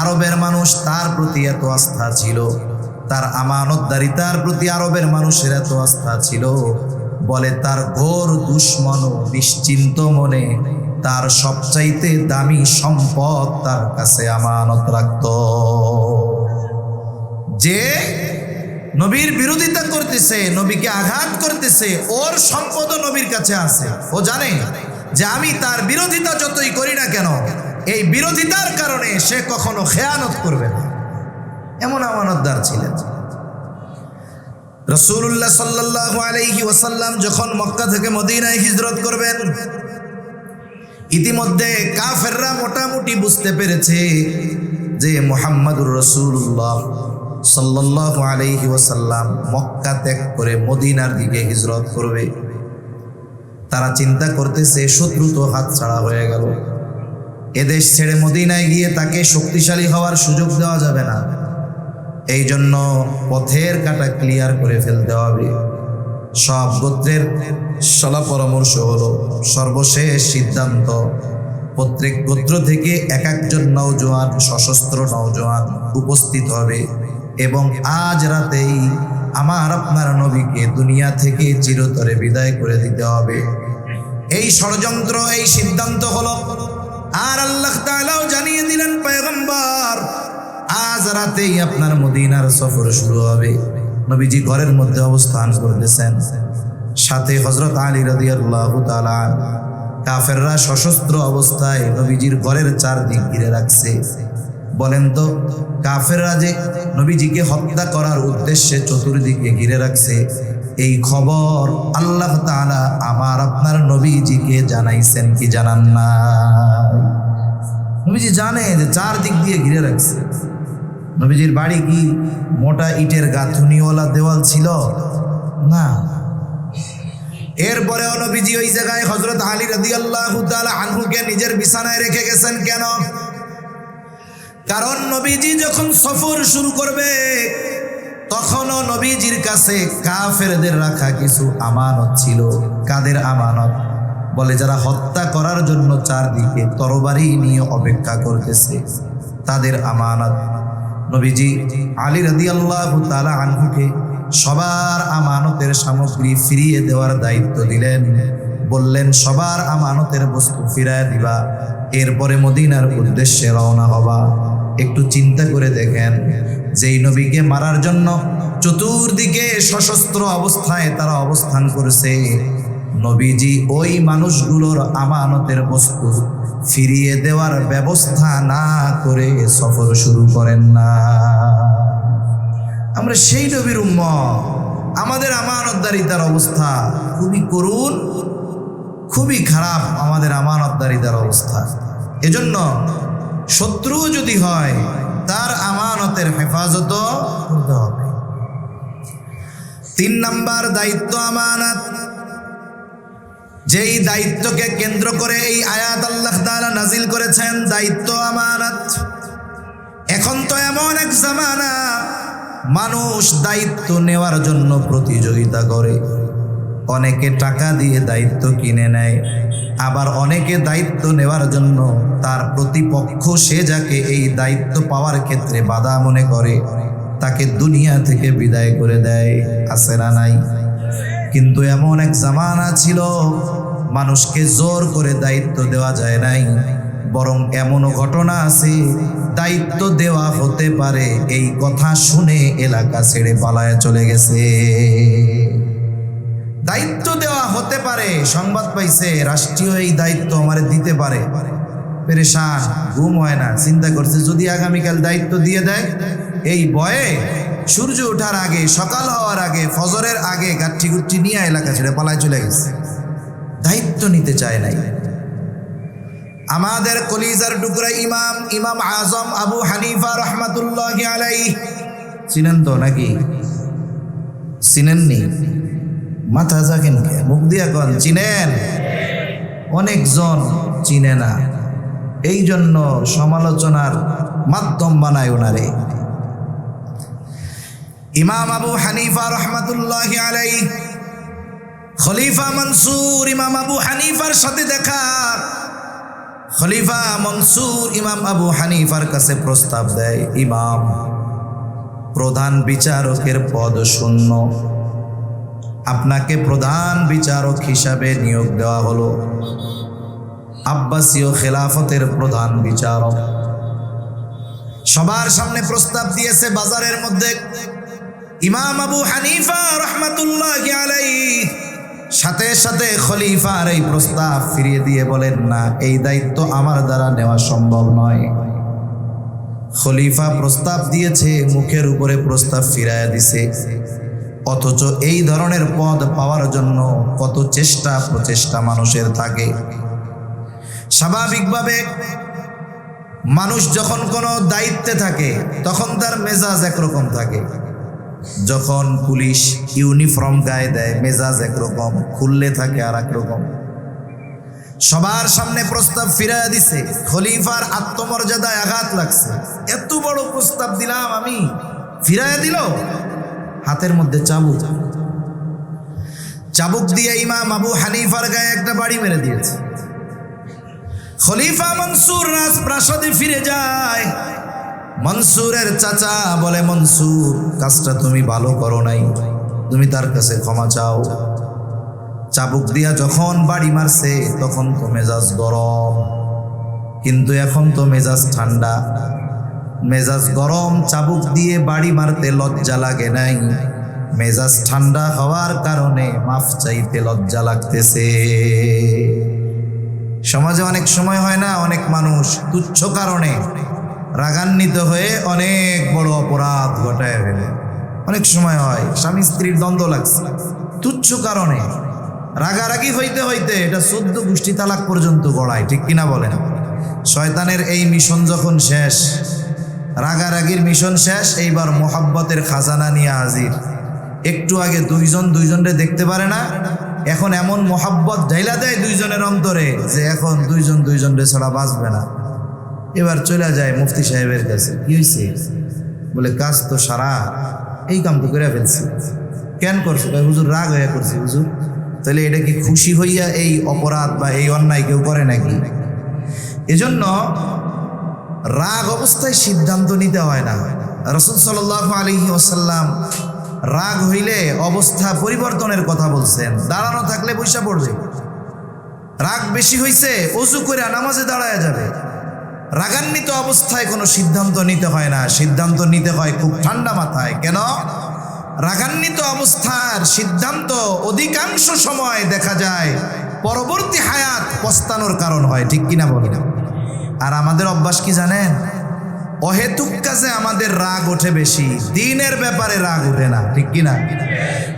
আরবের মানুষ তার প্রতি এত আস্থা ছিল, তার আমানতদারিতার প্রতি আরবের মানুষের এত আস্থা ছিল, বলে তার ঘোর দুশ্মন নিশ্চিন্ত মনে তার সবচাইতে দামি সম্পদ তার কাছে আমানত রাখত। যে নবীর বিরোধিতা করতেছে, নবীকে আঘাত করতেছে, ওর সম্পদও নবীর কাছে আছে। ও জানে যে আমি তার বিরোধিতা যতই করি না কেন, এই বিরোধিতার কারণে সে কখনো খেয়ানত করবে না। এমন আমানতদার ছিলেন। রাসূলুল্লাহ সাল্লাল্লাহু আলাইহি ওয়াসাল্লাম যখন মক্কা থেকে মদিনায় হিজরত করবেন, ইতিমধ্যে কাফেররা মোটামুটি বুঝতে পেরেছে যে মুহাম্মাদুর রাসূলুল্লাহ সাল্লাল্লাহু আলাইহি ওয়াসাল্লাম মক্কা ত্যাগ করে মদিনার দিকে হিজরত করবে। তারা চিন্তা করতেছে শত্রু তো হাতছাড়া হয়ে গেল, এদেশ ছেড়ে মদিনায় গিয়ে তাকে শক্তিশালী হওয়ার সুযোগ দেওয়া যাবে না। এই জন্য পথের কাটা ক্লিয়ার করে ফেলতে হবে। সব গোত্রের সলা পরামর্শ হলো, সর্বশেষ সিদ্ধান্ত প্রত্যেক গোত্র থেকে এক একজন নওজোয়ান, সশস্ত্র নওজোয়ান উপস্থিত হবে এবং আজ রাতেই আমার আপনার নবীকে দুনিয়া থেকে চিরতরে বিদায় করে দিতে হবে। এই ষড়যন্ত্র, এই সিদ্ধান্ত হলো। আর আল্লাহ তাআলাও জানিয়ে দিলেন, পয়গম্বর আজ রাতেই আপনার মদিনার সফর শুরু হবে। নবীজি ঘরের মধ্যে অবস্থান করতেছেন, সাথে হযরত আলী রাদিয়াল্লাহু তাআলা। কাফেররা সশস্ত্র অবস্থায় নবীজির ঘরের চারদিক ঘিরে রাখছে। বলেন তো, কাফেররা যে নবীজিকে হত্যা করার উদ্দেশ্যে চতুর্দিকে ঘিরে রাখছে, এই খবর আল্লাহ তাআলা আমার আপনার নবীজিকে জানাইছেন কি জানান না? নবীজি জানে যে চারদিক দিয়ে ঘিরে রাখছে। নবীজির বাড়ি কি মোটা ইটের গাঁথুনিওয়ালা দেওয়াল ছিল? না। এরপরেও নবীজি ওই জায়গায় হযরত আলী রাদিয়াল্লাহু তাআলা আনহুকে নিজের বিছানায় রেখে গেছেন। কেন? কারণ নবীজি যখন সফর শুরু করবে তখনও নবীজির কাছে কাফেরদের রাখা কিছু আমানত ছিল। কাদের আমানত? বলে যারা হত্যা করার জন্য চারদিকে তরবারি নিয়ে অপেক্ষা করতেছে, তাদের আমানত। নবীজি আলী রাদিয়াল্লাহু তাআলা আনহুকে সবার আমানতের সামগ্রী ফিরিয়ে দেওয়ার দায়িত্ব দিলেন। বললেন সবার আমানতের বস্তু ফিরায় দিবা, এরপরে মদিনার উদ্দেশ্যে রওনা হবা। একটু চিন্তা করে দেখেন, যেই নবীকে মারার জন্য চতুর্দিকে সশস্ত্র অবস্থায় তারা অবস্থান করেছে, নবীজি ওই মানুষগুলোর আমানতের বস্তু ফিরিয়ে দেওয়ার ব্যবস্থা না করে সফর শুরু করেন না। আমরা সেই নবীর উম্মত, আমাদের আমানতদারিতার অবস্থা খুবই করুণ, খুবই খারাপ আমাদের আমানতদারিতার অবস্থা। এজন্য শত্রু যদি হয় তার আমানতের হেফাজত করতে হবে। তিন নাম্বার দায়িত্ব আমানত। যেই দায়িত্বকে কেন্দ্র করে এই আয়াত আল্লাহ তাআলা নাজিল করেছেন, দায়িত্ব আমানত। এখন তো এমন এক জামানা, মানুষ দায়িত্ব নেওয়ার জন্য প্রতিযোগিতা করে। অনেকে টাকা দিয়ে দায়িত্ব কিনে নেয়, আবার অনেকে দায়িত্ব নেওয়ার জন্য তার প্রতিপক্ষ, সে যাকে এই দায়িত্ব পাওয়ার ক্ষেত্রে বাধা মনে করে, তাকে দুনিয়া থেকে বিদায় করে দেয়। আছে না নাই? কিন্তু এমন এক জামানা ছিল, মানুষকে জোর করে দায়িত্ব দেওয়া যায় নাই, বরং এমনও ঘটনা আছে দায়িত্ব দেওয়া হতে পারে এই কথা শুনে এলাকা ছেড়ে পালায় চলে গেছে। দায়িত্ব দেওয়া হতে পারে, সংবাদ পাইছে রাষ্ট্রীয় এই দায়িত্ব আমারে দিতে পারে, পেরেশান, ঘুম হয় না, চিন্তা করছে যদি আগামীকাল দায়িত্ব দিয়ে দেয়, এই ভয়ে সূর্য ওঠার আগে, সকাল হওয়ার আগে, ফজরের আগে গাঠি গুঠি নিয়ে এলাকা ছেড়ে পালায় চলে গেছে। দায়িত্ব নিতে চায় নাই। আমাদের কলিজার টুকরা ইমাম আজম আবু হানিফা রহমাতুল্লাহি আলাইহি, চিনেন তো নাকি? চিনেননি? মাথা জাগেন কে? মুখ দিয়া কন চিনেন। অনেকজন চিনে না, এই জন্য সমালোচনার মাধ্যম বানায় ওনারে। ইমাম আবু হানিফা রহমাতুল্লাহি আলাইহি, খলিফা মনসুর ইমাম আবু হানিফার সাথে দেখা। খলিফা মনসুর ইমাম আবু হানিফার কাছে প্রস্তাব দেয়, ইমাম, প্রধান বিচারকের পদ শূন্য, আপনাকে প্রধান বিচারক হিসাবে নিয়োগ দেওয়া হলো, আব্বাসীয় খেলাফতের প্রধান বিচারক। সবার সামনে প্রস্তাব দিয়েছে বাজারের মধ্যে। ইমাম আবু হানিফা রহমাতুল্লাহি আলাইহি সাথে সাথে খলিফার এই প্রস্তাব ফিরিয়ে দিয়ে বলেন, না, এই দায়িত্ব আমার দ্বারা নেওয়া সম্ভব নয়। খলিফা প্রস্তাব দিয়েছে, মুখের উপরে প্রস্তাব ফিরাইয়া দিছে, অথচ এই ধরনের পদ পাওয়ার জন্য কত চেষ্টা প্রচেষ্টা মানুষের থাকে। স্বাভাবিকভাবে মানুষ যখন কোনো দায়িত্বে থাকে তখন তার মেজাজ একরকম থাকে, যখন পুলিশ ইউনিফর্ম গায়ে দেয় মেজাজ একরকম, খুললে থাকে আর একরকম। সবার সামনে প্রস্তাব ফিরাইয়া দিছে, খলিফার আত্মমর্যাদায় আঘাত লাগছে। এত বড় প্রস্তাব দিলাম আমি, ফিরাইয়া দিল। হাতের মধ্যে চাবুক, চাবুক দিয়ে ইমাম আবু হানিফার গায়ে একটা বাড়ি মেরে দিয়েছে। খলিফা মনসুর রাজপ্রাসাদে ফিরে যায়। মনসুরের চাচা বলে, মনসুর, কাজটা তুমি ভালো করো নাই, তুমি তার কাছে ক্ষমা চাও। চাবুক দিয়া যখন বাড়ি মারছে তখন তো মেজাজ গরম, কিন্তু এখন তো মেজাজ ঠান্ডা। মেজাজ গরম, চাবুক দিয়ে বাড়ি মারতে লজ্জা লাগে নাই, মেজাজ ঠান্ডা হওয়ার কারণে মাফ চাইতে লজ্জা লাগতেছে। সমাজে অনেক সময় হয় না, অনেক মানুষ তুচ্ছ কারণে রাগান্বিত হয়ে অনেক বড় অপরাধ ঘটায় ফেলে। অনেক সময় হয় স্বামী স্ত্রীর দ্বন্দ্ব লাগছে, তুচ্ছ কারণে রাগারাগি হইতে হইতে এটা 14 গোষ্ঠী তালাক পর্যন্ত গড়ায়, ঠিক কিনা বলেন? শয়তানের এই মিশন যখন শেষ, রাগারাগির মিশন শেষ, এইবার মোহাব্বতের খাজানা নিয়ে হাজির। একটু আগে দুইজন দুইজনরে দেখতে পারে না, এখন এমন মোহাব্বত ঢাইলা দেয় দুইজনের অন্তরে যে এখন দুইজন দুইজনরে ছাড়া বাঁচবে না। এবার চলে যায় মুফতি সাহেবের কাছে, কি হয়েছে? বলে, কাজ তো সারা, এই কাম তো করে ফেলছি। কেন করছো? হুজুর রাগ হইয়া করছি। হুজুর, তাহলে এটা কি খুশি হইয়া এই অপরাধ বা এই অন্যায় কেউ করে নাকি? এজন্য রাগ অবস্থায় সিদ্ধান্ত নিতে হয় না। রাসূল সাল্লাল্লাহু আলাইহি ওয়াসাল্লাম রাগ হইলে অবস্থা পরিবর্তনের কথা বলছেন। দাঁড়ানো থাকলে বৈশা পড়বে। রাগ বেশি হইছে, ওযু করে নামাজে দাঁড়ায় যাবে। রাগান্বিত অবস্থায় কোনো সিদ্ধান্ত নিতে হয় না, সিদ্ধান্ত নিতে হয় খুব ঠান্ডা মাথায়। কেন? রাগান্বিত অবস্থার সিদ্ধান্ত অধিকাংশ সময় দেখা যায় পরবর্তী হায়াত পস্তানোর কারণ হয়, ঠিক কিনা বলেন? আর আমাদের অভ্যাস কি জানেন? অহেতুক কাজে আমাদের রাগ ওঠে বেশি, দ্বীনের ব্যাপারে রাগ ওঠে না, ঠিক কিনা?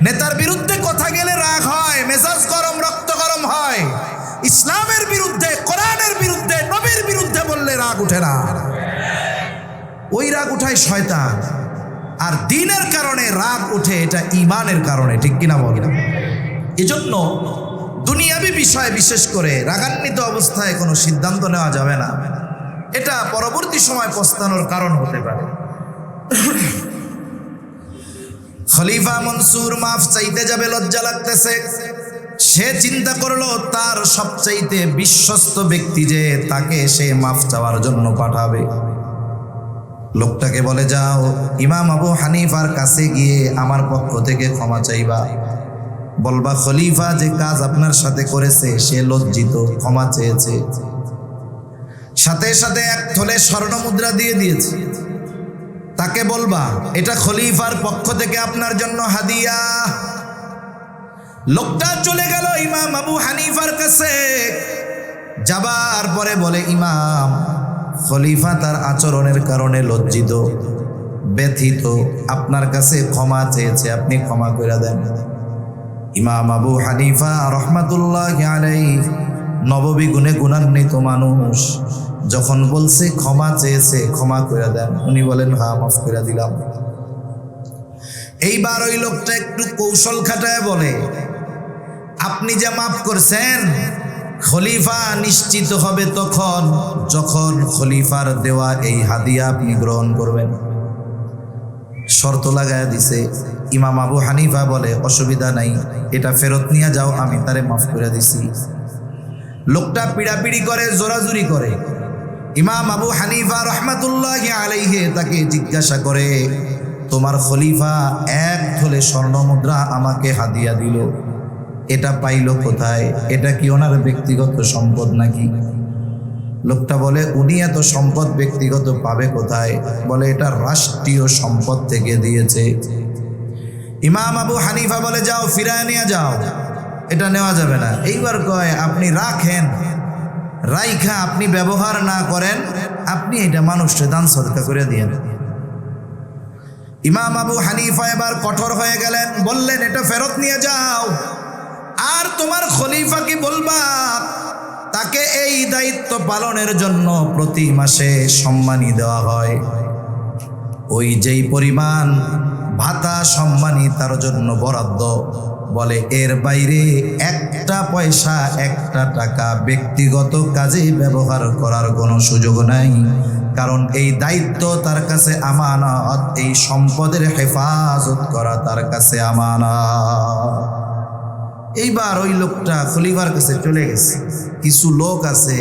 নেতার বিরুদ্ধে কথা গেলে রাগ হয়, মেজাজ গরম, রক্ত গরম হয়। ইসলামের বিরুদ্ধে, কোরআনের বিরুদ্ধে, নবীর বিরুদ্ধে বললে রাগ ওঠে না। ওই রাগ উঠায় শয়তান। আর দিনের কারণে রাগ উঠে, এটা ঈমানের কারণে, ঠিক কিনা বলেন? এজন্য দুনিয়াবি বিষয়ে বিশেষ করে রাগান্বিত অবস্থায় কোনো সিদ্ধান্ত নেওয়া যাবে না, এটা পরবর্তী সময় পস্তানোর কারণ হতে পারে। খলিফা মনসুর মাফ চাইতে যাবে, লজ্জা লাগতেছে। সে চিন্তা করলো তার সবচাইতে বিশ্বস্ত ব্যক্তি যে, তাকে সে মাফ চাওয়ার জন্য পাঠাবে। লোকটাকে বলে, যাও ইমাম আবু হানিফার কাছে গিয়ে আমার পক্ষ থেকে ক্ষমা চাইবা, বলবা খলিফা যে কাজ আপনার সাথে করেছে সে লজ্জিত, ক্ষমা চেয়েছে। সাথে সাথে এক থলে স্বর্ণ মুদ্রা দিয়ে দিয়েছে। তাকে বলবা এটা খলিফার পক্ষ থেকে আপনার জন্য হাদিয়া। লোকটা চলে গেল ইমাম আবু হানিফার কাছে। যাবার পরে বলে, ইমাম, খলিফা তার আচরণের কারণে লজ্জিত, ব্যথিত, আপনার কাছে ক্ষমা চেয়েছে, আপনি ক্ষমা করে দেন। ইমাম আবু হানিফা রহমাতুল্লাহি আলাইহি নববী গুণে গুণান্বিত মানুষ, যখন বলছে ক্ষমা চেয়েছে, ক্ষমা করে দেন, উনি বলেন হ্যাঁ মাফ করে দিলাম। এইবার ওই লোকটা একটু কৌশল খাটায় বলে, আপনি যে মাফ করছেন, খলিফা নিশ্চিত হবে তখন যখন খলিফার দেওয়া এই হাদিয়া আপনি গ্রহণ করবেন। শর্ত লাগায় দিছে। ইমাম আবু হানিফা বলে, অসুবিধা নাই, এটা ফেরত নিয়ে যাও, আমি তারে মাফ করে দিছি। লোকটা পিড়াপিড়ি করে, জোরাজুরি করে। ইমাম আবু হানিফা রহমাতুল্লাহি আলাইহি তাকে জিজ্ঞাসা করে, তোমার খলিফা এক থলে স্বর্ণ মুদ্রা আমাকে হাদিয়া দিল, এটা পাইল কোথায়? এটা কি ওনার ব্যক্তিগত সম্পদ নাকি? লোকটা বলে, উনি এত সম্পদ ব্যক্তিগত পাবে কোথায়? বলে, এটা রাষ্ট্রীয় সম্পদ থেকে দিয়েছে। ইমাম আবু হানিফা বলে, যাও ফিরায় নিয়ে যাও, এটা নেওয়া যাবে না। এইবার কয়, আপনি রাখেন, রাইখা আপনি ব্যবহার না করেন, আপনি এটা মানুষকে দান সদকা করে দিয়েন। ইমাম আবু হানিফা এবার কঠোর হয়ে গেলেন, বললেন, এটা ফেরত নিয়ে যাও। আর তোমার খলিফাকে বলবা তাকে এই দায়িত্ব পালনের জন্য প্রতি মাসে সম্মানী দেওয়া হয়, ওই যেই পরিমাণ ভাতা সম্মানী তার জন্য বরাদ্দ, বলে এর বাইরে একটা পয়সা, একটা টাকা ব্যক্তিগত কাজে ব্যবহার করার কোনো সুযোগ নাই, কারণ এই দায়িত্ব তার কাছে আমানত, এই সম্পদের হেফাজত করা তার কাছে আমানত। এইবার ওই লোকটা খলিফার কাছে চলে গেছে। কিছু লোক আছে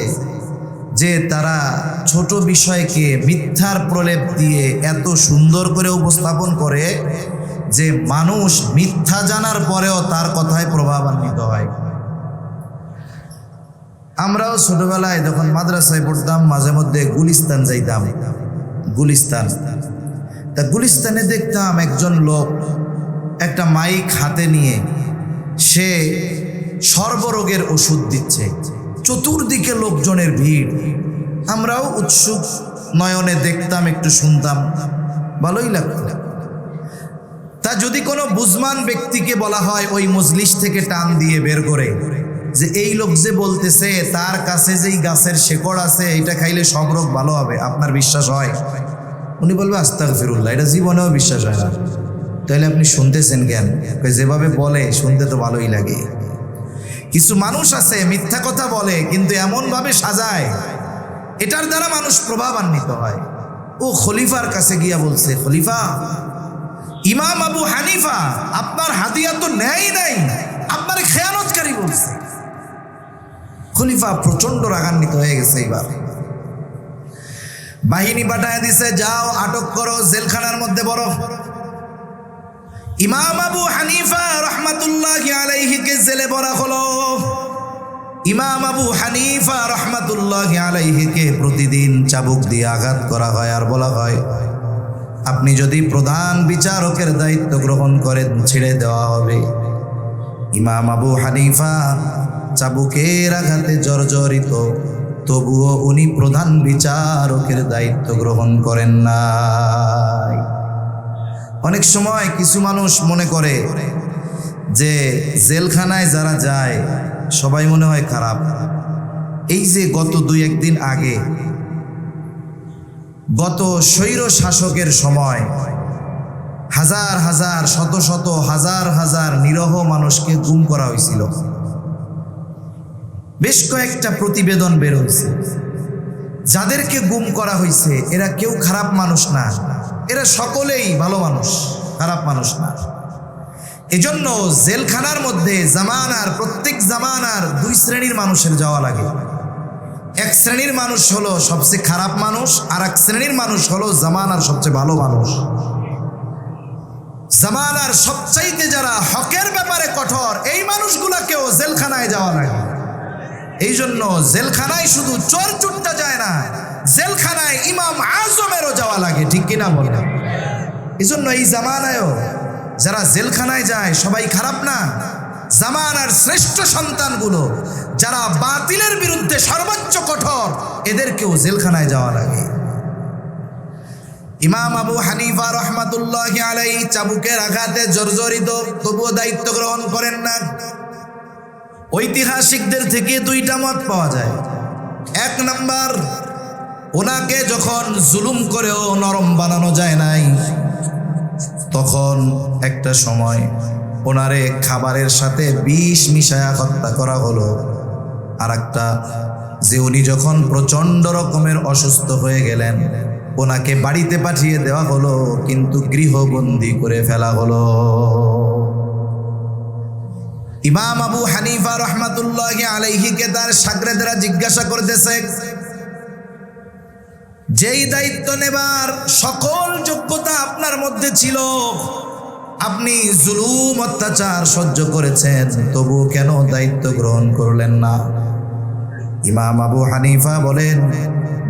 যে তারা ছোট বিষয়কে মিথ্যার প্রলেপ দিয়ে এত সুন্দর করে উপস্থাপন করে যে মানুষ মিথ্যা জানার পরেও তার কথায় প্রভাবান্বিত হয়। আমরাও ছোটবেলায় যখন মাদ্রাসায় পড়তাম, মাঝে মধ্যে গুলিস্তান যাইতাম। গুলিস্তানে দেখতাম একজন লোক একটা মাইক হাতে নিয়ে সে সর্বরোগের ওষুধ দিচ্ছে, চতুর্দিকে লোকজনের ভিড়। আমরাও উৎসুক নয়নে দেখতাম, একটু শুনতাম, ভালোই লাগতো। তা যদি কোনো বুঝমান ব্যক্তিকে বলা হয় ওই মজলিস থেকে টান দিয়ে বের করে যে এই লোক যে বলতেছে তার কাছে যেই গাছের শেকড় আছে এটা খাইলে সব রোগ ভালো হবে, আপনার বিশ্বাস হয়? উনি বলবে আস্তাগফিরুল্লাহ, এটা জীবনেও বিশ্বাস হয় না। তাহলে আপনি শুনতেছেন কেন? যেভাবে বলে শুনতে তো ভালোই লাগে। কিছু মানুষ আছে মিথ্যা কথা বলে কিন্তু এমনভাবে সাজায়, এটার দ্বারা মানুষ প্রভাবান্বিত হয়। ও খলিফার কাছে গিয়া বলছে, খলিফা, ইমাম আবু হানিফা আপনার হাদিয়া তো নেয় নাই, আপনার খেয়ানতকারী বলছে। খলিফা প্রচন্ড রাগান্বিত হয়ে গেছে। এবার বাহিনী পাঠায় দিছে, যাও আটক করো, জেলখানার মধ্যে বড়। ইমাম আবু হানিফা রহমাতুল্লাহি আলাইহিকে জেলে ভরা হলো। ইমাম আবু হানিফা রহমাতুল্লাহি আলাইহিকে প্রতিদিন চাবুক দিয়ে আঘাত করা হয় আর বলা হয়, আপনি যদি প্রধান বিচারকের দায়িত্ব গ্রহণ করেন ছেড়ে দেওয়া হবে। ইমাম আবু হানিফা চাবুকের আঘাতে জর্জরিত, তবুও উনি প্রধান বিচারকের দায়িত্ব গ্রহণ করেন নাই। অনেক সময় কিছু মানুষ মনে করে যে জেলখানায় যারা যায় সবাই মনে হয় খারাপ। এই যে গত 2-1 দিন আগে, গত স্বৈর শাসকের সময় হাজার হাজার শত শত হাজার হাজার নিরহ মানুষকে গুম করা হয়েছিল। বেশ কয়েকটা প্রতিবেদন বের হয়েছে। যাদেরকে গুম করা হয়েছে এরা কেউ খারাপ মানুষ না, এরা সকলেই ভালো মানুষ, খারাপ মানুষ না। এজন্য জেলখানার মধ্যে প্রত্যেক জামানার দুই শ্রেণীর মানুষের যাওয়া লাগে। এক শ্রেণীর মানুষ হলো সবচেয়ে খারাপ মানুষ, আর এক শ্রেণীর মানুষ হলো জামানার সবচেয়ে ভালো মানুষ। জামানার সবচাইতে যারা হকের ব্যাপারে কঠোর, এই মানুষগুলাকেও জেলখানায় যাওয়া লাগে। এই জন্য জেলখানায় শুধু চোর চুট্টা যায় না, জেলখানায় ইমাম আজমেরও যাওয়া লাগে, ঠিক কিনা বলে? এই জন্য এই জামানায়ও যারা জেলখানায় যায় সবাই খারাপ না। জামানার শ্রেষ্ঠ সন্তানগুলো যারা বাতিলের বিরুদ্ধে সর্বোচ্চ কঠোর, এদেরকেও জেলখানায় যাওয়া লাগে। ইমাম আবু হানিফা রহমাতুল্লাহি আলাইহি চাবুকের আঘাতে জর্জরিত, তবুও দায়িত্ব গ্রহণ করেন না। ঐতিহাসিকদের থেকে দুইটা মত পাওয়া যায়। এক নাম্বার, ওনাকে যখন জুলুম করেও নরম বানানো যায় নাই, তখন একটা সময় ওনারে খাবারের সাথে বিষ মিশায়া হত্যা করা হলো। আর একটা যে উনি যখন প্রচণ্ড রকমের অসুস্থ হয়ে গেলেন, ওনাকে বাড়িতে পাঠিয়ে দেওয়া হলো, কিন্তু গৃহবন্দী করে ফেলা হলো। ইমাম আবু হানিফা রহমাতুল্লাহি আলাইহিকে তার শাগরেদরা জিজ্ঞাসা করতেছে, যেই দায়িত্ব নেবার সকল যোগ্যতা আপনার মধ্যে ছিল, আপনি জুলুম অত্যাচার সহ্য করেছেন, তবু কেন দায়িত্ব গ্রহণ করলেন না? ইমাম আবু হানিফা বলেন,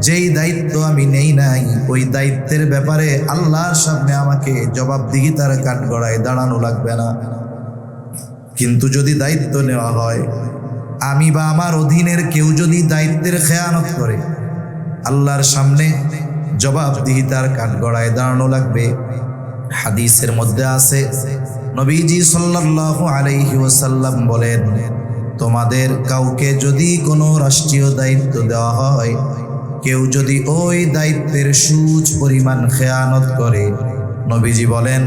যেই দায়িত্ব আমি নেই নাই, ওই দায়িত্বের ব্যাপারে আল্লাহর সামনে আমাকে জবাবদিহিতার কাঠগড়ায় দাঁড়ানো লাগবে না। কিন্তু যদি দায়িত্ব নেওয়া হয়, আমি বা আমার অধীনের কেউ যদি দায়িত্বের খেয়ানত করে, আল্লাহর সামনে জবাবদিহিতার কাঠগড়ায় দাঁড়ানো লাগবে। হাদিসের মধ্যে আছে, নবীজি সাল্লাল্লাহু আলাইহি ওয়াসাল্লাম বলেন, তোমাদের কাউকে যদি কোনো রাষ্ট্রীয় দায়িত্ব দেওয়া হয়, কেউ যদি ওই দায়িত্বের সুচ পরিমাণ খেয়ানত করে, নবীজি বলেন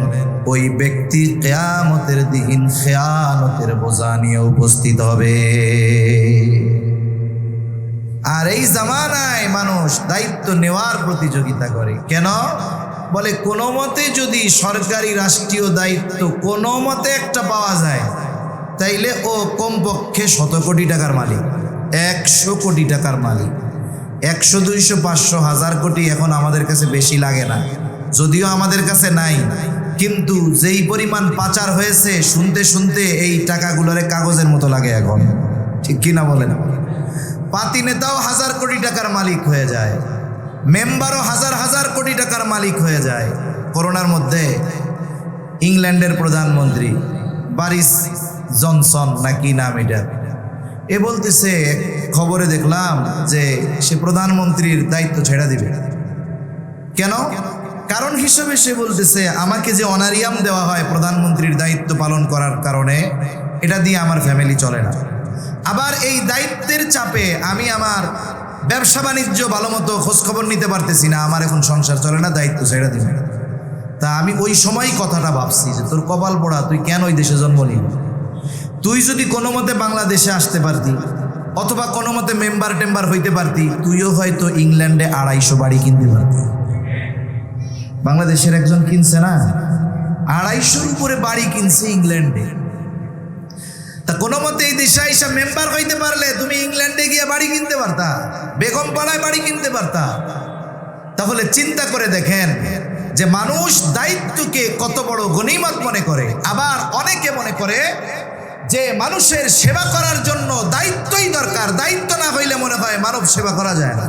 ওই ব্যক্তি কিয়ামতের দিন খেয়ানতের বোঝা নিয়ে উপস্থিত হবে। আর এই জামানায় মানুষ দায়িত্ব নেওয়ার প্রতিযোগিতা করে। কেন? বলে কোনো মতে যদি সরকারি রাষ্ট্রীয় দায়িত্ব কোনো মতে একটা পাওয়া যায়, তাইলে ও কমপক্ষে 100 কোটি টাকার মালিক, 100 কোটি টাকার মালিক। 100, 200, 500, 1000 কোটি এখন আমাদের কাছে বেশি লাগে না, যদিও আমাদের কাছে নাই, কিন্তু যেই পরিমাণ পাচার হয়েছে শুনতে শুনতে এই টাকাগুলোরে কাগজের মতো লাগে এখন, ঠিক কিনা বলেন? পাতি নেতাও 1000 কোটি টাকার মালিক হয়ে যায়, মেম্বারও হাজার হাজার কোটি টাকার মালিক হয়ে যায়। করোনার মধ্যে ইংল্যান্ডের প্রধানমন্ত্রী বরিস জনসন নাকি নাম, এটা এ বলতেছে, খবরে দেখলাম যে সে প্রধানমন্ত্রীর দায়িত্ব ছেড়ে দিবে। কেন? কারণ হিসেবে সে বলতেছে, আমাকে যে অনারিয়াম দেওয়া হয় প্রধানমন্ত্রীর দায়িত্ব পালন করার কারণে, এটা দিয়ে আমার ফ্যামিলি চলে না। আবার এই দায়িত্বের চাপে আমি আমার ব্যবসা বাণিজ্য ভালো মতো খোঁজখবর নিতে পারতেছি না, আমার এখন সংসার চলে না, দায়িত্ব ছেড়ে দিবে। তা আমি ওই সময় কথাটা ভাবছি যে তোর কপাল পোড়া, তুই কেন ওই দেশে জন্ম নিবি? তুই যদি কোনো মতে বাংলাদেশে আসতে পারতি, অথবা কোনো মতে মেম্বার টেম্বার হইতে পারতি, তুইও হয়তো ইংল্যান্ডে 250 বাড়ি কিনতে পারতি। বাংলাদেশের একজন কিনছে না, 250 উপরে বাড়ি কিনছে ইংল্যান্ডে। তা কোনো মতে এই দেশে আইসা মেম্বার হইতে পারলে তুমি ইংল্যান্ডে গিয়ে বাড়ি কিনতে পারতা, বেগম পাড়ায় বাড়ি কিনতে পারতা। তাহলে চিন্তা করে দেখেন যে মানুষ দায়িত্বকে কত বড় গনিমত মনে করে। আবার অনেকে মনে করে যে মানুষের সেবা করার জন্য দায়িত্বই দরকার, দায়িত্ব না হইলে মনে হয় মানব সেবা করা যায় না।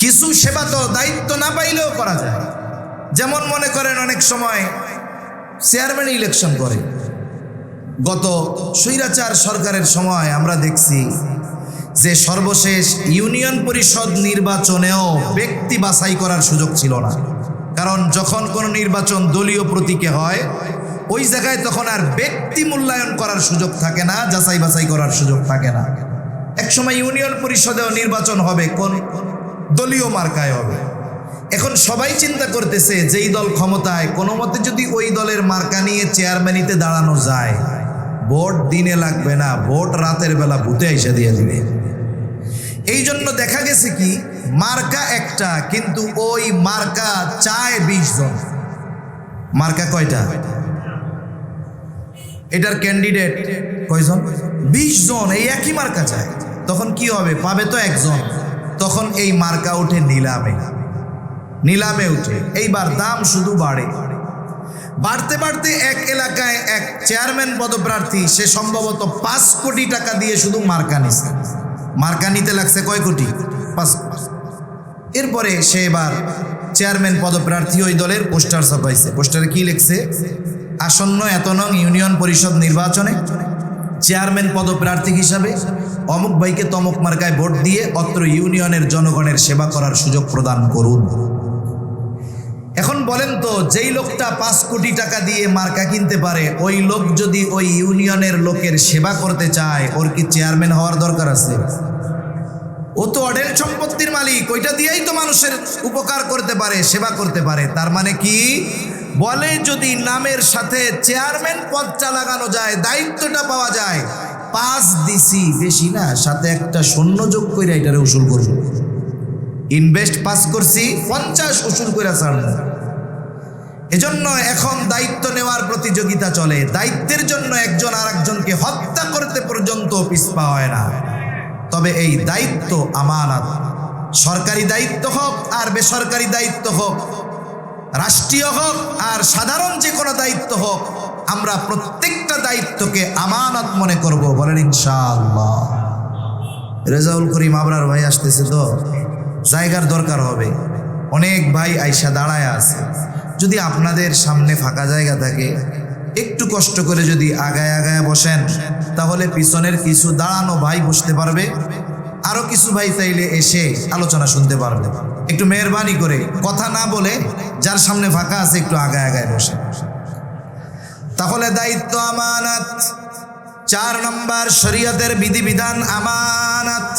কিছু সেবা তো দায়িত্ব না পাইলেও করা যায়। যেমন মনে করেন অনেক সময় চেয়ারম্যান ইলেকশন করে, গত স্বৈরাচার সরকারের সময় আমরা দেখছি যে সর্বশেষ ইউনিয়ন পরিষদ নির্বাচনেও ব্যক্তি বাছাই করার সুযোগ ছিল না। কারণ যখন কোনো নির্বাচন দলীয় প্রতীকে হয়, ওই জায়গায় তখন আর ব্যক্তি মূল্যায়ন করার সুযোগ থাকে না, যাচাই বাছাই করার সুযোগ থাকে না। একসময় ইউনিয়ন পরিষদেও নির্বাচন হবে, কোন দলীয় মার্কায় হবে। এখন সবাই চিন্তা করতেছে যেই দল ক্ষমতায়, কোনো মতে যদি ওই দলের মার্কা নিয়ে চেয়ারম্যানিতে দাঁড়ানো যায়, ভোট দিনে লাগবে না, ভোট রাতের বেলা ভূতে এসে দিয়ে দিবে। এই জন্য দেখা গেছে কি, মার্কা একটা, কিন্তু ওই মার্কা চায় 20 জন। মার্কা কয়টা? এটার ক্যান্ডিডেট কয়জন? 20 জন, এই একই মার্কা চায়। তখন কি হবে? পাবে তো একজন। তখন এই মার্কা উঠে নিলামে, নিলামে উঠে। এইবার দাম শুধু বাড়ে, বাড়তে বাড়তে এক এলাকায় এক চেয়ারম্যান পদপ্রার্থী, সে সম্ভবত 5 কোটি টাকা দিয়ে শুধু মার্কা নিছে। মার্কা নিতে লাগছে কয় কোটি? 5। এরপরে সে এবার চেয়ারম্যান পদপ্রার্থী ওই দলের পোস্টার ছাপাইছে। পোস্টারে কি লিখছে? আসন্ন এত নং ইউনিয়ন পরিষদ নির্বাচনে চেয়ারম্যান পদপ্রার্থী হিসাবে অমুক ভাইকে তমুক মার্কায় ভোট দিয়ে অত্র ইউনিয়নের জনগণের সেবা করার সুযোগ প্রদান করুন। এখন বলেন তো, যেই লোকটা 5 কোটি টাকা দিয়ে মার্কা কিনতে পারে, ওই লোক যদি ওই ইউনিয়নের লোকের সেবা করতে চায়, ওর কি চেয়ারম্যান হওয়ার দরকার আছে? ও তো অঢেল সম্পত্তির মালিক, ওইটা দিয়েই তো মানুষের উপকার করতে পারে, সেবা করতে পারে। তার মানে কি? বলে যদি নামের সাথে চেয়ারম্যান পদটা লাগানো যায়, দায়িত্বটা পাওয়া যায়, 5 দিছি, বেশি না, সাথে একটা শূন্য যোগ করে এটারে উসুল করব। ইনভেস্ট 5 করছি, 50 উসুল করে ছাড়ব। এজন্য এখন দায়িত্ব নেওয়ার প্রতিযোগিতা চলে। দায়িত্বের জন্য একজন আর একজনকে হত্যা করতে পর্যন্ত পিছপা হয় না। তবে এই দায়িত্ব আমানত, সরকারি দায়িত্ব হোক আর বেসরকারি দায়িত্ব হোক, রাষ্ট্রীয় হোক আর সাধারণ যে কোনো দায়িত্ব হোক, আমরা প্রত্যেকটা দায়িত্বকে আমানত মনে করব। বলেন ইনশাআল্লাহ। রেজাউল করিম আবরার ভাই আসতেছে, তো জায়গার দরকার হবে। অনেক ভাই আইসা দাঁড়ায় আছে। যদি আপনাদের সামনে ফাঁকা জায়গা থাকে, একটু কষ্ট করে যদি আগায় আগায় বসেন, তাহলে পিছনের কিছু দাঁড়ানো ভাই বসতে পারবে, আরো কিছু ভাই চাইলে এসে আলোচনা শুনতে পারবে। একটু মেহরবানি করে কথা না বলে যার সামনে ফাঁকা আছে একটু আগায় আগায় বসে। তাহলে দায়িত্ব আমানত। 4 নম্বর, শরীয়তের বিধিবিধান আমানত।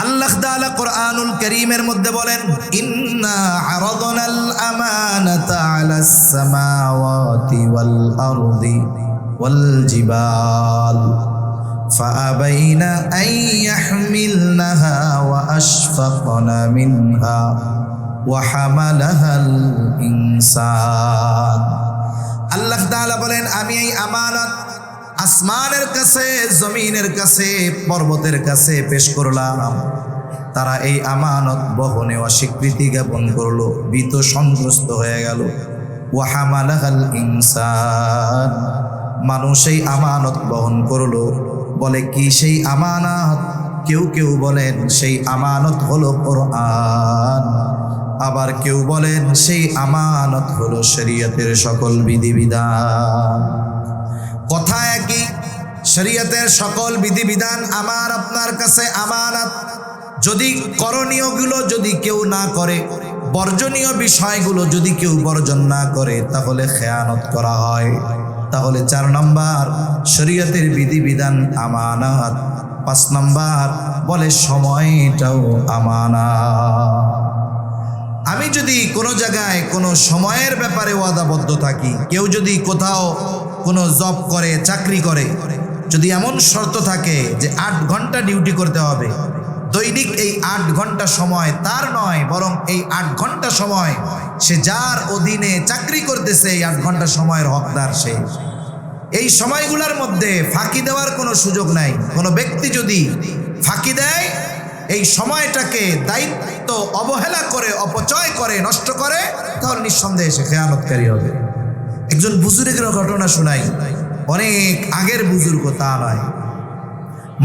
আল্লাহ তাআলা কোরআনুল কারীমের মধ্যে বলেন, ইন্না আরাদনাল আমানাতা আলাস সামাওয়াতি ওয়াল আরদি ওয়াল জিবাল ফাআবাইনা আন ইয়াহমিলনাহা ওয়া আশফাকনা মিনহা ওয়া হামালাহাল ইনসান। আল্লাহ তাআলা বলেন, আমি এই আমানত আসমানের কাছে, জমিনের কাছে, পর্বতের কাছে পেশ করলাম। তারা এই আমানত বহনে অস্বীকৃতি জ্ঞাপন করলো, ভীত সন্ত্রস্ত হয়ে গেল। ওয়া হামালাহাল ইনসান, মানুষ এই আমানত বহন করলো। বলে কি সেই আমানত? কেউ কেউ বলেন সেই আমানত হলো কোরআন, আবার কেউ বলেন সেই আমানত হলো শরীয়তের সকল বিধিবিধান। কথা একই, শরীয়তের সকল বিধিবিধান আমার আপনার কাছে আমানত। যদি করণীয়গুলো যদি কেউ না করে, বর্জনীয় বিষয়গুলো যদি কেউ বর্জন না করে, তাহলে খেয়ানত করা হয়। তাহলে 4 নম্বর, শরীয়তের বিধিবিধান আমানত। 5 নম্বর বলে সময়টাও আমানত। আমি যদি কোনো জায়গায় কোনো সময়ের ব্যাপারে ওয়াদাবদ্ধ থাকি, কেউ যদি কোথাও কোনো জব করে, চাকরি করে, যদি এমন শর্ত থাকে যে 8 ঘন্টা ডিউটি করতে হবে, দৈনিক এই 8 ঘন্টা সময় তার নয়, বরং এই 8 ঘন্টা সময় সে যার অধীনে চাকরি করতেছে, এই 8 ঘন্টা সময়ের হকদার সে। এই সময়গুলোর মধ্যে ফাঁকি দেওয়ার কোনো সুযোগ নাই। কোনো ব্যক্তি যদি ফাঁকি দেয়, এই সময়টাকে দায়িত্ব অবহেলা করে, অপচয় করে, নষ্ট করে, তাহলে নিঃসন্দেহে সে খেয়ানতকারী হবে। একজন বুজুর্গের ঘটনা শোনাই, অনেক আগের বুজুর্গ, তা নয়।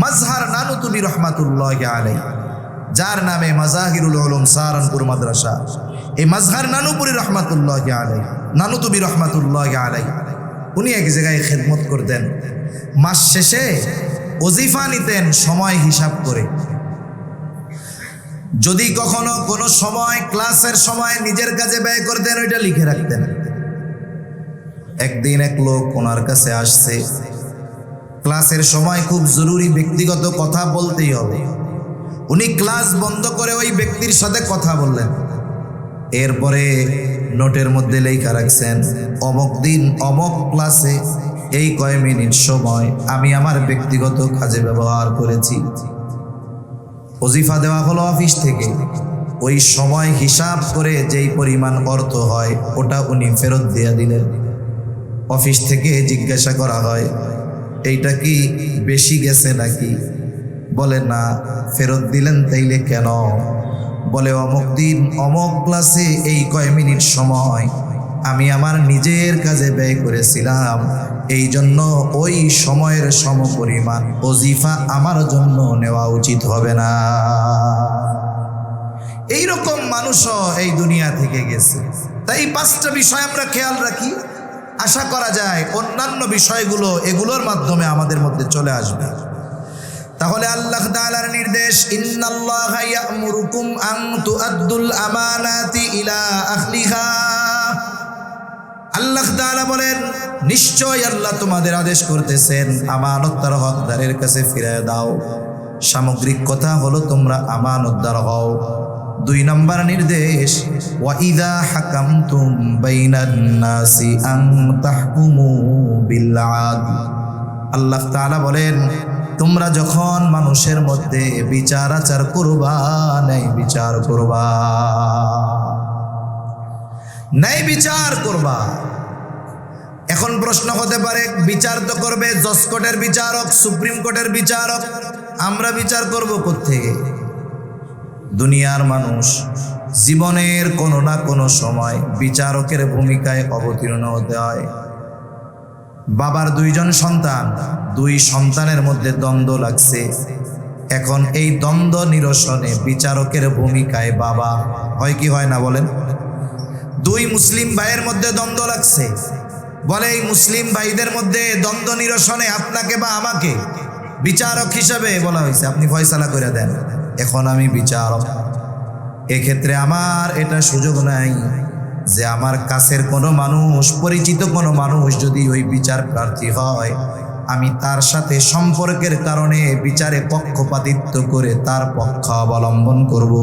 মাজহার নানুতুবি রহমাতুল্লাহি আলাইহি, যার নামে মাজাহিরুল উলুম সাহারানপুর মাদ্রাসা, এই মাজহার নানুপুরি রহমাতুল্লাহি আলাইহি, নানুতুবি রহমাতুল্লাহি আলাইহি, উনি এক জায়গায় খেদমত করতেন। মাস শেষে ওজিফা নিতেন সময় হিসাব করে। যদি কখনো কোনো সময় ক্লাসের সময় নিজের কাছে ব্যয় করতেন, ওইটা লিখে রাখতেন। একদিন এক লোক ওনার কাছে আসছে, ক্লাসের সময় খুব জরুরি ব্যক্তিগত কথা বলতেই হবে। উনি ক্লাস বন্ধ করে ওই ব্যক্তির সাথে কথা বললেন। এরপরে নোটের মধ্যে লেখা রাখছেন অমুক দিন অমুক ক্লাসে এই কয় মিনিট সময় আমি আমার ব্যক্তিগত কাজে ব্যবহার করেছি। ওজিফা দেওয়া হলো অফিস থেকে, ওই সময় হিসাব করে যেই পরিমাণ অর্থ হয় ওটা উনি ফেরত দিয়ে দিলেন। অফিস থেকে জিজ্ঞাসা করা হয় এইটা কি বেশি গেছে নাকি? বলে না। ফেরত দিলেন তাইলে কেন? বলে অমুক দিন অমুক ক্লাসে এই কয় মিনিট সময় আমি আমার নিজের কাজে ব্যয় করেছিলাম, এই জন্য ওই সময়ের সমপরিমাণ ওজিফা আমার জন্য নেওয়া উচিত হবে না। এইরকম মানুষও এই দুনিয়া থেকে গেছে। তাই 5টা বিষয় আমরা খেয়াল রাখি, আশা করা যায় অন্যান্য বিষয়গুলো এগুলোর মাধ্যমে আমাদের মধ্যে চলে আসবে। তাহলে আল্লাহ তাআলার নির্দেশ, ইন্নাল্লাহা ইয়া'মুরুকুম আন তুআদ্দুল আমানাতি ইলা আহলিহা। আল্লাহ তাআলা বলেন, নিশ্চয় আল্লাহ তোমাদের আদেশ করতেছেন আমানত তার হকদারের কাছে ফিরিয়ে দাও। সামগ্রিক কথা হলো তোমরা আমানতদার হও। 2 নম্বর নির্দেশ, ওয়া ইযা হাকামতুম বাইনান নাসি আন তাহকুমু বিল আদল। আল্লাহ তাআলা বলেন, তোমরা যখন মানুষের মধ্যে বিচার আচার করবা, ন্যায় বিচার করবা, ন্যায় বিচার করবা। এখন প্রশ্ন হতে পারে, বিচার তো করবে জজ কোর্টের বিচারক, সুপ্রিম কোর্টের বিচারক, আমরা বিচার করব কোত্থেকে? দুনিয়ার মানুষ জীবনের কোনো না কোনো সময় বিচারকের ভূমিকায় অবতীর্ণ হতে হয়। বাবার 2 জন সন্তান, 2 সন্তানের মধ্যে দ্বন্দ্ব লাগছে। এখন এই দ্বন্দ্ব নিরসনে বিচারকের ভূমিকায় বাবা হয় কি হয় না বলেন? 2 মুসলিম ভাইয়ের মধ্যে দ্বন্দ্ব লাগছে, বলে এই মুসলিম ভাইদের মধ্যে দ্বন্দ্ব নিরসনে আপনাকে বা আমাকে বিচারক হিসাবে বলা হয়েছে, আপনি ফয়সালা করে দেন। এখন আমি বিচারক, এক্ষেত্রে আমার এটা সুযোগ নাই যে আমার কাছের কোনো মানুষ, পরিচিত কোনো মানুষ যদি ওই বিচার প্রার্থী হয়, আমি তার সাথে সম্পর্কের কারণে বিচারে পক্ষপাতিত্ব করে তার পক্ষ অবলম্বন করব।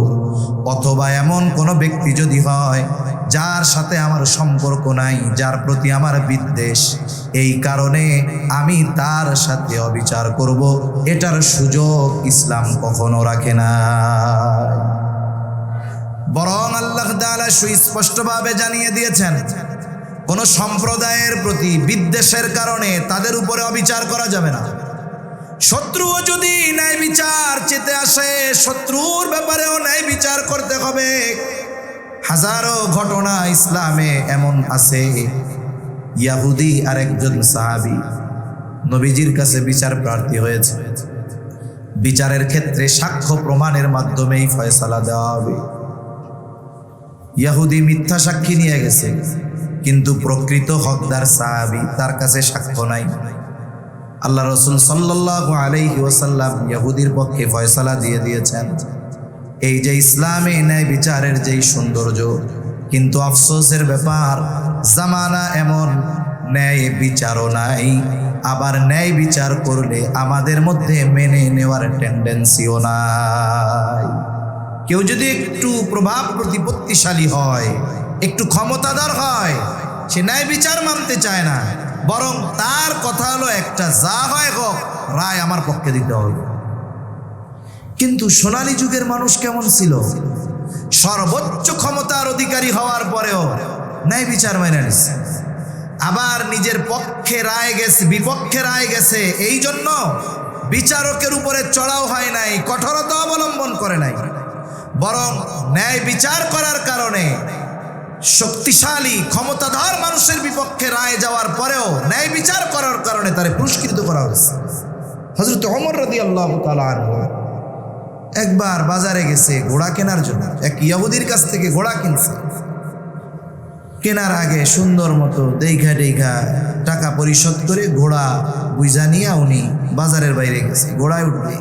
অথবা এমন কোনো ব্যক্তি যদি হয় যার সাথে আমার সম্পর্ক নাই, যার প্রতি আমার বিদ্বেষ, এই কারণে আমি তার সাথে অবিচার করব, এটার সুযোগ ইসলাম কখনো রাখে না। বরং আল্লাহ তাআলা সুস্পষ্টভাবে জানিয়ে দিয়েছেন, কোন সম্প্রদায়ের প্রতি বিদ্বেষের কারণে তাদের উপরে অবিচার করা যাবে না। শত্রুও যদি ন্যায় বিচার চেতে আসে, শত্রুর ব্যাপারেও ন্যায় বিচার করতে হবে। হাজারো ঘটনা ইসলামে এমন আছে, ইয়াহুদি আর একজন সাহাবী নবীজির কাছে বিচার প্রার্থী হয়েছে। বিচারের ক্ষেত্রে সাক্ষ্য প্রমাণের মাধ্যমেই ফয়সালা দেওয়া হবে। ইয়াহুদি মিথ্যা সাক্ষী নিয়ে গেছে, কিন্তু প্রকৃত হকদার সাহাবী, তার কাছে সাক্ষ্য নাই। আল্লাহ রাসূল সাল্লাল্লাহু আলাইহি ওয়াসাল্লাম ইহুদির পক্ষে ফয়সালা দিয়ে দিয়েছেন। এই যে ইসলামে ন্যায় বিচারের যেই সৌন্দর্য, কিন্তু আফসোসের ব্যাপার জামানা এমন, ন্যায় বিচারও নাই, আবার ন্যায় বিচার করলে আমাদের মধ্যে মেনে নেওয়ার টেন্ডেন্সিও নাই। কেউ যদি একটু প্রভাব প্রতিপত্তিশালী হয়, একটু ক্ষমতাধর হয়, সে ন্যায় বিচার মানতে চায় না, বরং তার কথা হলো একটা, যা হয় হোক রায় আমার পক্ষে দিতে হবে। কিন্তু সোনালী যুগের মানুষ কেমন ছিল? সর্বোচ্চ ক্ষমতার অধিকারী হওয়ার পরেও ন্যায় বিচার মেনে নিচ্ছে। আবার নিজের পক্ষে রায় গেছে, বিপক্ষে রায় গেছে, এই জন্য বিচারকের উপরে চড়াও হয় নাই, কঠোরতা অবলম্বন করে নাই, বরং ন্যায় বিচার করার কারণে শক্তিশালী ক্ষমতাধর মানুষের বিপক্ষে রায় যাওয়ার পরেও ন্যায় বিচার করার কারণে তারে পুরস্কৃত করা হয়েছে। হযরত ওমর রাদিয়াল্লাহু তাআলা আনহু একবার বাজারে গেছে ঘোড়া কেনার জন্য, এক ইহুদির কাছ থেকে ঘোড়া কিনছে। কেনার আগে সুন্দর মতো দেখা টাকা পরিশোধ করে ঘোড়া বুঝা নিয়ে উনি বাজারের বাইরে গেছে, ঘোড়ায় উঠবে।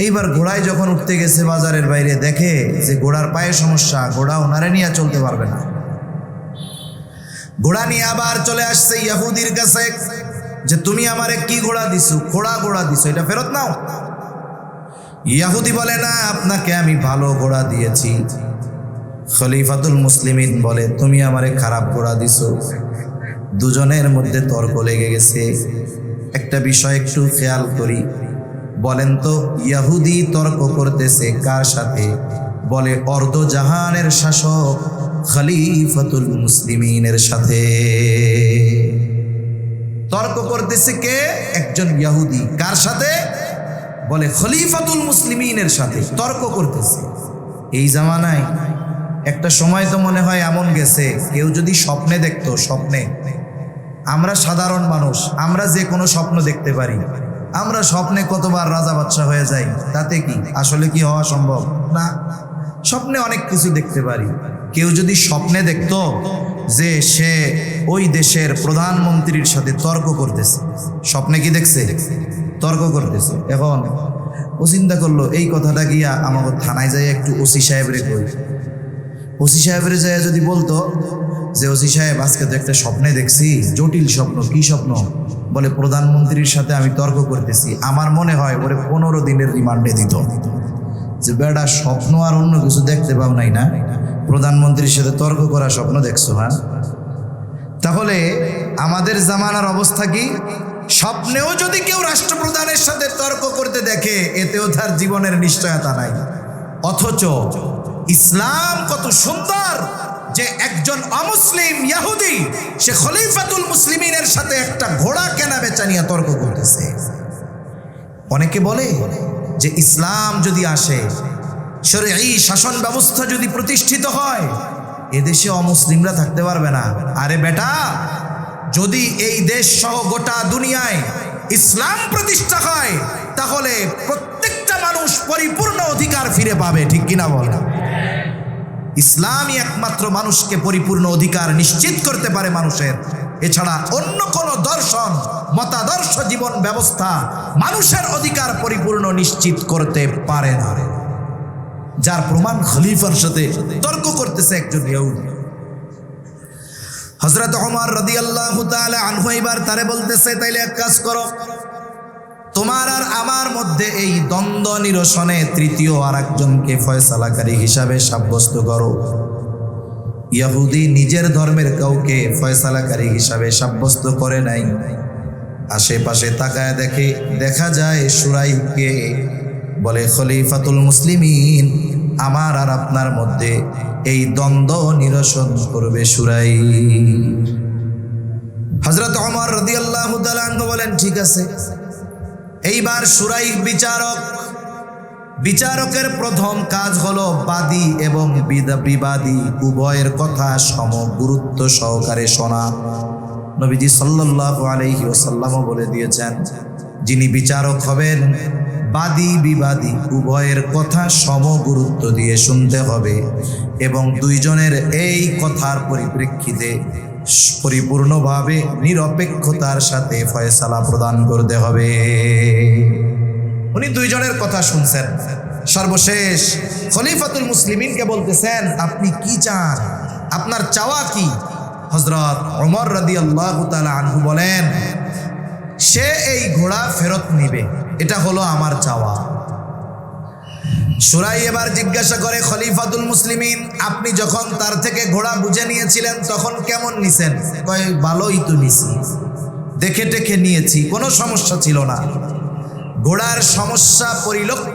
এইবার ঘোড়ায় যখন উঠতে গেছে বাজারের বাইরে, দেখে যে ঘোড়ার পায়ে সমস্যা, ঘোড়া ওনারে নিয়ে চলতে পারবে না। ঘোড়া নিয়ে আবার চলে আসছে ইহুদির কাছে যে তুমি আমারে কি ঘোড়া দিছো, ঘোড়া দিছো, এটা ফেরত নাও। ইহুদি বলে না, আপনাকে আমি ভালো ঘোড়া দিয়েছি, খলিফাতুল মুসলিমিন বলে, তুমি আমারে খারাপ ঘোড়া দিছো। দুজনের মধ্যে তর্ক লেগে গেছে। একটা বিষয় একটু খেয়াল করি, বলেন তো ইহুদি তর্ক করতেছে কার সাথে? বলে অর্ধ জাহানের শাসক খলিফাতুল মুসলিমিনের সাথে। তর্ক করতেছে কে? একজন ইহুদি। কার সাথে? বলে খলিফাতুল মুসলিমিনের সাথে তর্ক করতেছে। এই জামানায় একটা সময় তো মনে হয় এমন গেছে, কেউ যদি স্বপ্নে দেখতো, স্বপ্নে, আমরা সাধারণ মানুষ, আমরা যে কোনো স্বপ্ন দেখতে পারি। আমরা স্বপ্নে কতবার রাজা বাদশা হয়ে যাই, তাতে কি আসলে কি হওয়া সম্ভব না? স্বপ্নে অনেক কিছু দেখতে পারি। কেউ যদি স্বপ্নে দেখতো যে সে ওই দেশের প্রধানমন্ত্রীর সাথে তর্ক করতেছে, স্বপ্নে কি দেখছে? তর্ক করতেছে। এখন ও চিন্তা করলো, এই কথাটা গিয়া আমাকে থানায় যাই একটু ওসি সাহেবরে কই। ওসি সাহেবরে যায় যদি বলতো যে ওসি সাহেব আজকে তো একটা স্বপ্নে দেখছি, জটিল স্বপ্ন। কি স্বপ্ন? বলে প্রধানমন্ত্রীর সাথে আমি তর্ক করতেছি। আমার মনে হয় ওরে 15 দিনের রিমান্ডে দিত। যে বেটা, স্বপ্ন আর অন্য কিছু দেখতে পাও নাই না, প্রধানমন্ত্রীর সাথে তর্ক করা স্বপ্ন দেখছো? হ্যাঁ, তাহলে আমাদের জামানার অবস্থা কি? স্বপ্নেও যদি কেউ রাষ্ট্রপ্রধানের সাথে তর্ক করতে দেখে, এতেও তার জীবনের নিশ্চয়তা নাই। অথচ ইসলাম কত সুন্দর যে একজন অমুসলিম ইহুদি সে খলিফাতুল মুসলিমিনের সাথে একটা ঘোড়া কেনা বেচা নিয়ে তর্ক করতেছে। অনেকে বলে যে ইসলাম যদি আসে, শরঈ শাসন ব্যবস্থা যদি প্রতিষ্ঠিত হয়, এদেশে অমুসলিমরা থাকতে পারবে না। আরে বেটা, যদি এই দেশ সহ গোটা দুনিয়ায় ইসলাম প্রতিষ্ঠা হয়, তাহলে প্রত্যেকটা মানুষ পরিপূর্ণ অধিকার ফিরে পাবে। ঠিক কিনা বল? ইসলামই একমাত্র মানুষকে পরিপূর্ণ অধিকার নিশ্চিত করতে পারে মানুষের। এছাড়া অন্য কোনো দর্শন, মতাদর্শ, জীবন ব্যবস্থা মানুষের অধিকার পরিপূর্ণ নিশ্চিত করতে পারে না। যার প্রমাণ খলিফার সাথে তর্ক করতেছে একজন ইহুদি। হযরত ওমর রাদিয়াল্লাহু তাআলা আনহু এবার তারে বলতেছে, তাইলে এক কাজ করো, তোমার আর আমার মধ্যে এই দ্বন্দ্ব নিরসনে তৃতীয় আর একজনকে ফয়সালাকারী হিসাবে সাব্যস্ত করো। ইহুদি নিজের ধর্মের কাউকে ফয়সালাকারী হিসাবে সাব্যস্ত করে নাই। আশেপাশে তাকায় দেখে, দেখা যায় সুরাইবকে। বলে খলিফাতুল মুসলিমিন, আমার আর আপনার মধ্যে এই দ্বন্দ্ব নিরসন করবে সুরাই। হযরত ওমর রাদিয়াল্লাহু তাআলা আনহু বলেন, ঠিক আছে। এইবার সুরাই বিচারকের প্রথম কাজ হলো বাদী এবং বিবাদী উভয়ের কথা সম গুরুত্ব সহকারে শোনা। নবীজি সাল্লাল্লাহু আলাইহি ওয়াসাল্লামও বলে দিয়েছেন, যিনি বিচারক হবেন, বাদী বিবাদী উভয়ের কথা সম গুরুত্ব দিয়ে শুনতে হবে এবং দুইজনের এই কথার পরিপ্রেক্ষিতে পরিপূর্ণভাবে নিরপেক্ষতার সাথে ফয়সালা প্রদান করতে হবে। উনি দুইজনের কথা শুনছেন। সর্বশেষ খলিফাতুল মুসলিমিনকে বলতেছেন, আপনি কি চান? আপনার চাওয়া কি? হযরত ওমর রাদিয়াল্লাহু তাআলা আনহু বলেন, সে এই ঘোড়া ফেরত নিবে, এটা হলো আমার চাওয়া। সুরাই এবার জিজ্ঞাসা করে, খলিফাতুল মুসলিমিন, আপনি যখন তার থেকে ঘোড়া বুঝে নিয়েছিলেন তখন কেমন নিছেন? কয়, ভালোই তো নিছি, দেখে টেখে নিয়েছি, কোনো সমস্যা ছিল না। ঘোড়ার সমস্যা পরিলক্ষিত